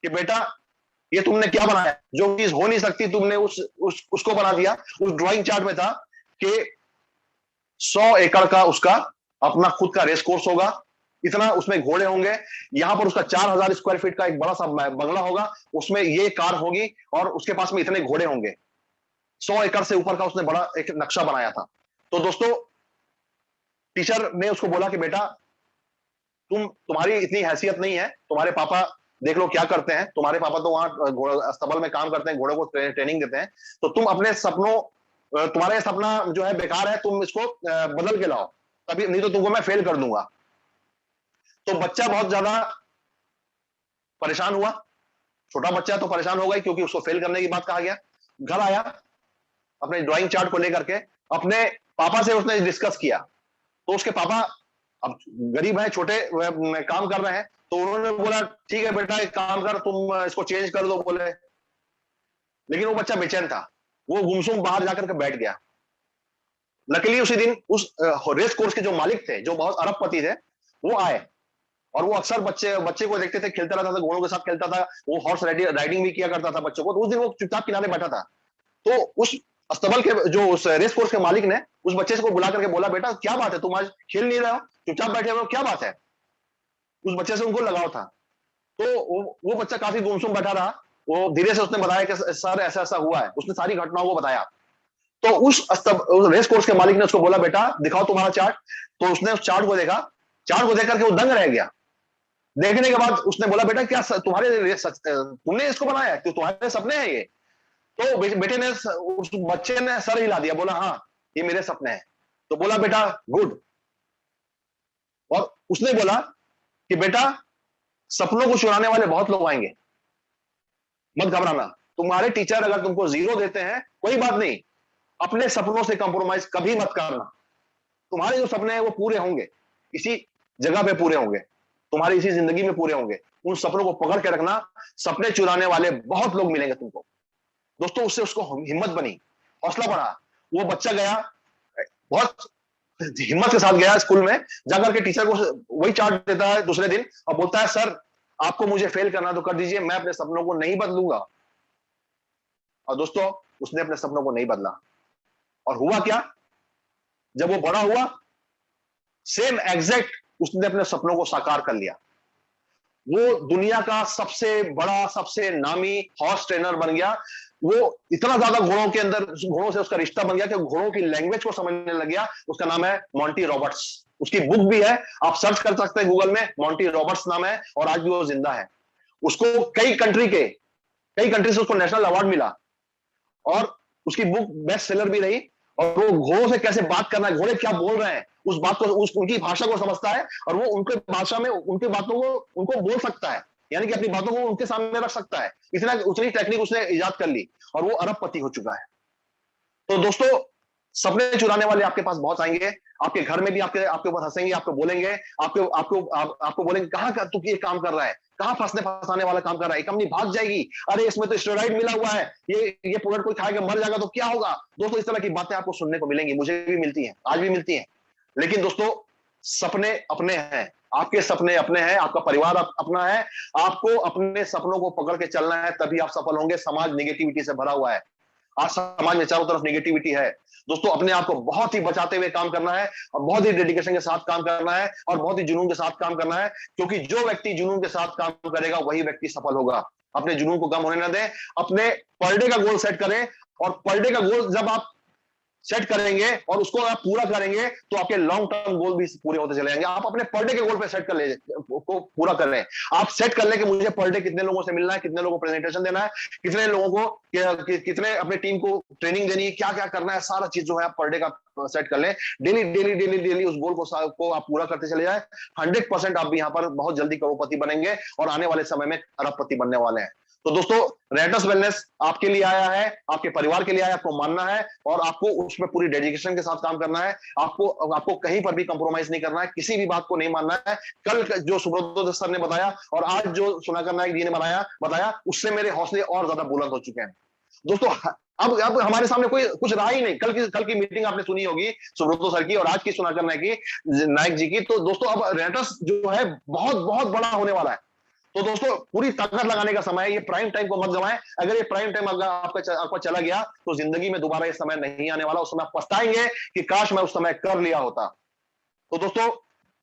कि बेटा ये तुमने क्या बनाया, जो चीज हो नहीं सकती तुमने उसको बना दिया। उस ड्राइंग चार्ट में था कि 100 एकड़ का उसका अपना खुद का रेस कोर्स होगा, इतना उसमें घोड़े होंगे, यहां पर उसका 4000 स्क्वायर फीट का एक बड़ा सा बंगला होगा, उसमें ये कार होगी और उसके पास में इतने घोड़े होंगे। 100 एकड़ से ऊपर का उसने बड़ा एक नक्शा बनाया था। तो दोस्तों टीचर ने उसको बोला कि बेटा तुम्हारी इतनी हैसियत नहीं है, तुम्हारे पापा देख लो क्या करते हैं, तुम्हारे पापा तो वहां अस्तबल में काम करते हैं, घोड़ों को ट्रेनिंग देते हैं, तो तुम अपने सपनों, तुम्हारा सपना जो है बेकार है, तुम इसको बदल के लाओ, तभी नहीं तो तुमको मैं फेल कर दूंगा। तो बच्चा बहुत ज्यादा परेशान हुआ, छोटा बच्चा तो परेशान होगा ही क्योंकि उसको फेल करने की बात कहा गया। घर आया, अपने ड्राइंग चार्ट को लेकर के अपने पापा से उसने डिस्कस किया, तो उसके पापा अब गरीब है, छोटे काम कर रहे हैं, तो उन्होंने बोला ठीक है बेटा एक काम कर, तुम इसको चेंज कर दो बोले। लेकिन वो बच्चा बेचैन था, वो गुमसुम बाहर जाकर के बैठ गया। लकीली उसी दिन उस रेस कोर्स के जो मालिक थे, जो बहुत अरबपति थे, वो आए और वो अक्सर बच्चे को देखते थे, खेलता रहता था, घोड़ों के साथ खेलता था, वो हॉर्स राइडिंग भी किया करता था बच्चों को। तो उस दिन वो चुपचाप किनारे बैठा था, तो उस अस्तबल के जो उस रेस कोर्स के मालिक ने उस बच्चे को बुला करके बोला बेटा क्या बात है, तुम आज खेल नहीं रहे हो, चुपचाप बैठे हो, क्या बात है। उस बच्चे से उनको लगाव था, तो वो बच्चा काफी गुमसुम बैठा रहा। वो धीरे से उसने बताया कि सर ऐसा ऐसा हुआ है, उसने सारी घटनाओं को बताया। तो उस रेस कोर्स के मालिक ने उसको बोला बेटा दिखाओ तुम्हारा चार्ट। तो उसने उस चार्ट को देखा, चार्ट को देख करके वो दंग रह गया। देखने के बाद उसने बोला बेटा क्या तुमने इसको बनाया है, तुम्हारे सपने हैं ये। तो बेटे ने, उस बच्चे ने सर हिला दिया, बोला हाँ ये मेरे सपने हैं। तो बोला बेटा गुड। और उसने बोला कि बेटा सपनों को चुराने वाले बहुत लोग आएंगे, मत घबराना, तुम्हारे टीचर अगर तुमको 0 देते हैं कोई बात नहीं, अपने सपनों से कंप्रोमाइज कभी मत करना। तुम्हारे जो सपने हैं वो पूरे होंगे, इसी जगह पे पूरे होंगे, तुम्हारी इसी जिंदगी में पूरे होंगे। उन सपनों को पकड़ के रखना, सपने चुराने वाले बहुत लोग मिलेंगे तुमको। दोस्तों उससे उसको हिम्मत बनी, हौसला बढ़ा। वो बच्चा गया, बहुत हिम्मत के साथ गया स्कूल में, जाकर के टीचर को वही चार्ट देता है दूसरे दिन और बोलता है सर आपको मुझे फेल करना तो कर दीजिए, मैं अपने सपनों को नहीं बदलूंगा। और दोस्तों उसने अपने सपनों को नहीं बदला, और हुआ क्या, जब वो बड़ा हुआ सेम एग्जैक्ट उसने अपने सपनों को साकार कर लिया। वो दुनिया का सबसे बड़ा, सबसे नामी हॉर्स ट्रेनर बन गया। वो इतना ज्यादा घोड़ों के अंदर, घोड़ों से उसका रिश्ता बन गया कि घोड़ों की लैंग्वेज को समझने लग गया। उसका नाम है मॉन्टी रॉबर्ट्स, उसकी बुक भी है, आप सर्च कर सकते हैं गूगल में, मॉन्टी रॉबर्ट्स नाम है, और आज भी वो जिंदा है। उसको कई कंट्री से उसको नेशनल अवार्ड मिला, और उसकी बुक बेस्ट सेलर भी रही। और वो घोड़ों से कैसे बात करना है, घोड़े क्या बोल रहे हैं, उस बात को, उनकी भाषा को समझता है, और वो उनके भाषा में उनकी बातों को उनको बोल सकता है, यानी कि अपनी बातों को उनके सामने रख सकता है। उतनी टेक्निक उसने इजाद कर ली और वो अरबपति हो चुका है। तो दोस्तों सपने चुराने वाले आपके पास बहुत आएंगे, आपके घर में भी आपके ऊपर हंसेंगे, आपको बोलेंगे, आपको बोलेंगे कहाँ का तू ये काम कर रहा है, कहाँ फंसाने वाला काम कर रहा है, कंपनी भाग जाएगी, अरे इसमें तो स्टेरॉइड मिला हुआ है, ये प्रोडक्ट कोई खाएगा मर जाएगा तो क्या होगा। दोस्तों इस तरह की बातें आपको सुनने को मिलेंगी, मुझे भी मिलती हैं, आज भी मिलती हैं। लेकिन दोस्तों सपने अपने हैं, आपके सपने अपने हैं, आपका परिवार अपना है, आपको अपने सपनों को पकड़ के चलना है, तभी आप सफल होंगे। समाज नेगेटिविटी से भरा हुआ है, आज समाज में चारों तरफ नेगेटिविटी है। दोस्तों अपने आप को बहुत ही बचाते हुए काम करना है, और बहुत ही डेडिकेशन के साथ काम करना है, और बहुत ही जुनून के साथ काम करना है, क्योंकि जो व्यक्ति जुनून के साथ काम करेगा वही व्यक्ति सफल होगा। अपने जुनून को कम होने न दें, अपने पर डे का गोल सेट करें, और पर डे का गोल जब आप सेट करेंगे और उसको आप पूरा करेंगे तो आपके लॉन्ग टर्म गोल भी पूरे होते चले जाएंगे। आप अपने पर डे के गोल पे सेट कर ले को पूरा कर रहे हैं, आप सेट कर ले कि मुझे पर डे कितने लोगों से मिलना है, कितने लोगों को प्रेजेंटेशन देना है, कितने लोगों को कितने अपने टीम को ट्रेनिंग देनी है, क्या क्या करना है, सारा चीज जो है आप पर डे का सेट कर लें। डेली डेली डेली डेली उस गोल को आप पूरा करते चले जाए, 100% आप भी यहाँ पर बहुत जल्दी करोड़पति बनेंगे और आने वाले समय में अरबपति बनने वाले हैं। तो दोस्तों, रेनेटस वेलनेस आपके लिए आया है, आपके परिवार के लिए आया है, आपको मानना है और आपको उसमें पूरी डेडिकेशन के साथ काम करना है। आपको कहीं पर भी कंप्रोमाइज नहीं करना है, किसी भी बात को नहीं मानना है। कल जो सुब्रत सर ने बताया और आज जो सुनाकर नायक जी ने बताया उससे मेरे हौसले और ज्यादा बुलंद हो चुके हैं। दोस्तों, अब हमारे सामने कोई कुछ रहा ही नहीं। कल की मीटिंग आपने सुनी होगी सुब्रत सर की और आज की सुनाकर नायक जी की। तो दोस्तों, अब रेनेटस जो है बहुत बहुत बड़ा होने वाला है। तो दोस्तों, पूरी ताकत लगाने का समय है, ये प्राइम टाइम को मत गवाएं। अगर ये प्राइम टाइम अगर आपका चला गया तो जिंदगी में दोबारा ये समय नहीं आने वाला। उस समय आप पछताएंगे कि काश मैं उस समय कर लिया होता। तो दोस्तों,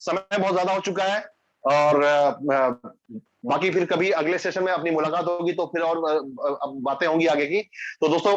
समय बहुत ज्यादा हो चुका है और बाकी फिर कभी अगले सेशन में अपनी मुलाकात होगी तो फिर और बातें होंगी आगे की। तो दोस्तों,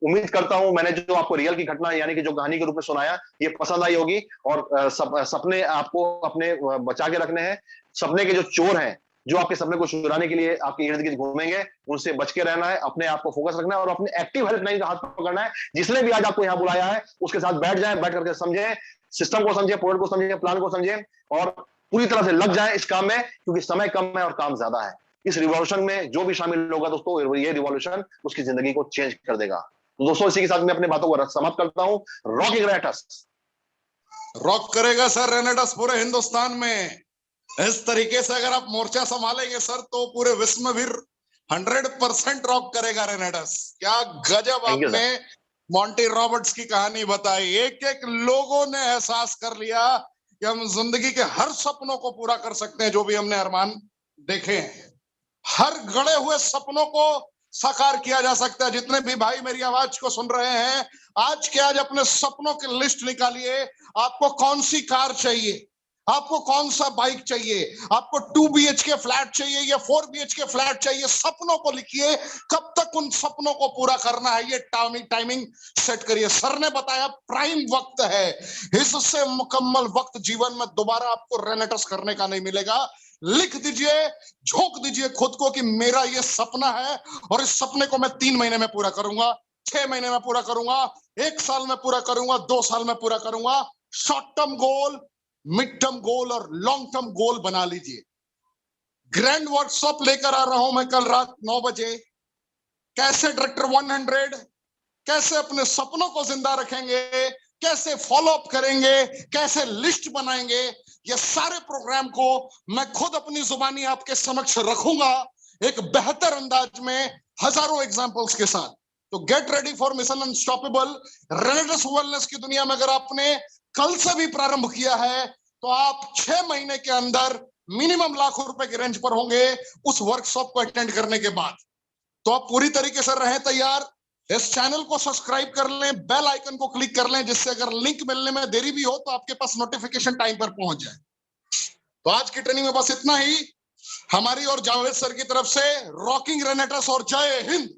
उम्मीद करता हूं मैंने जो आपको रियल की घटना यानी कि जो कहानी के रूप में सुनाया ये पसंद आई होगी और सपने आपको अपने बचा के रखने हैं। सपने के जो चोर हैं, जो आपके सपने को चुराने के लिए आपके इर्द गिर्द घूमेंगे, उनसे बच के रहना है, अपने आप को फोकस रखना है और अपने एक्टिव हेल्पलाइन का हाथ पकड़ना है। जिसने भी आज आपको यहाँ बुलाया है उसके साथ बैठ जाए, बैठ करके समझें, सिस्टम को समझे, प्रोडक्ट को समझे, प्लान को समझे और पूरी तरह से लग जाए इस काम में, क्योंकि समय कम है और काम ज्यादा है। इस रिवॉल्यूशन में जो भी शामिल होगा दोस्तों, ये रिवॉल्यूशन उसकी जिंदगी को चेंज कर देगा। तो दोस्तों, इसी के साथ मैं अपनी बातों को समाप्त करता हूं। रॉकिंग रेनेटस। रॉक करेगा सर रेनेटस पूरे हिंदुस्तान में। इस तरीके से अगर आप मोर्चा संभालेंगे सर तो पूरे विश्व में भी 100% रॉक करेगा रेनेटस। क्या गजब आपने मॉन्टी रॉबर्ट्स की कहानी बताई। एक एक लोगों ने एहसास कर लिया कि हम जिंदगी के हर सपनों को पूरा कर सकते हैं जो भी हमने अरमान देखे हैं। हर गड़े हुए सपनों को साकार किया जा सकता है। जितने भी भाई मेरी आवाज को सुन रहे हैं, आज के आज अपने सपनों की लिस्ट निकालिए। आपको कौन सी कार चाहिए, आपको कौन सा बाइक चाहिए, आपको 2 BHK फ्लैट चाहिए या 4 BHK फ्लैट चाहिए, सपनों को लिखिए। कब तक उन सपनों को पूरा करना है ये टाइमिंग सेट करिए। सर ने बताया प्राइम वक्त है, इससे मुकम्मल वक्त जीवन में दोबारा आपको रेनेटस करने का नहीं मिलेगा। लिख दीजिए, झोंक दीजिए खुद को कि मेरा ये सपना है और इस सपने को मैं 3 महीने में पूरा करूंगा, 6 महीने में पूरा करूंगा, 1 साल में पूरा करूंगा, 2 साल में पूरा करूंगा। Short term goal, mid term goal और लॉन्ग टर्म गोल बना लीजिए। ग्रैंड वर्कशॉप लेकर आ रहा हूं मैं कल रात 9 बजे। कैसे डायरेक्टर 100, कैसे अपने सपनों को जिंदा रखेंगे, कैसे फॉलो अप करेंगे, कैसे लिस्ट बनाएंगे, ये सारे प्रोग्राम को मैं खुद अपनी जुबानी आपके समक्ष रखूंगा एक बेहतर अंदाज में, हजारों एग्जांपल्स के साथ। तो get ready for mission unstoppable. रेनेटस wellness की दुनिया में अगर आपने कल से भी प्रारंभ किया है तो आप 6 महीने के अंदर मिनिमम लाखों रुपए के रेंज पर होंगे उस वर्कशॉप को अटेंड करने के बाद। तो आप पूरी तरीके से रहें तैयार। इस चैनल को सब्सक्राइब कर लें, बेल आइकन को क्लिक कर लें, जिससे अगर लिंक मिलने में देरी भी हो तो आपके पास नोटिफिकेशन टाइम पर पहुंच जाए। तो आज की ट्रेनिंग में बस इतना ही। हमारी और जावेद सर की तरफ से रॉकिंग रेनेटस और जय हिंद।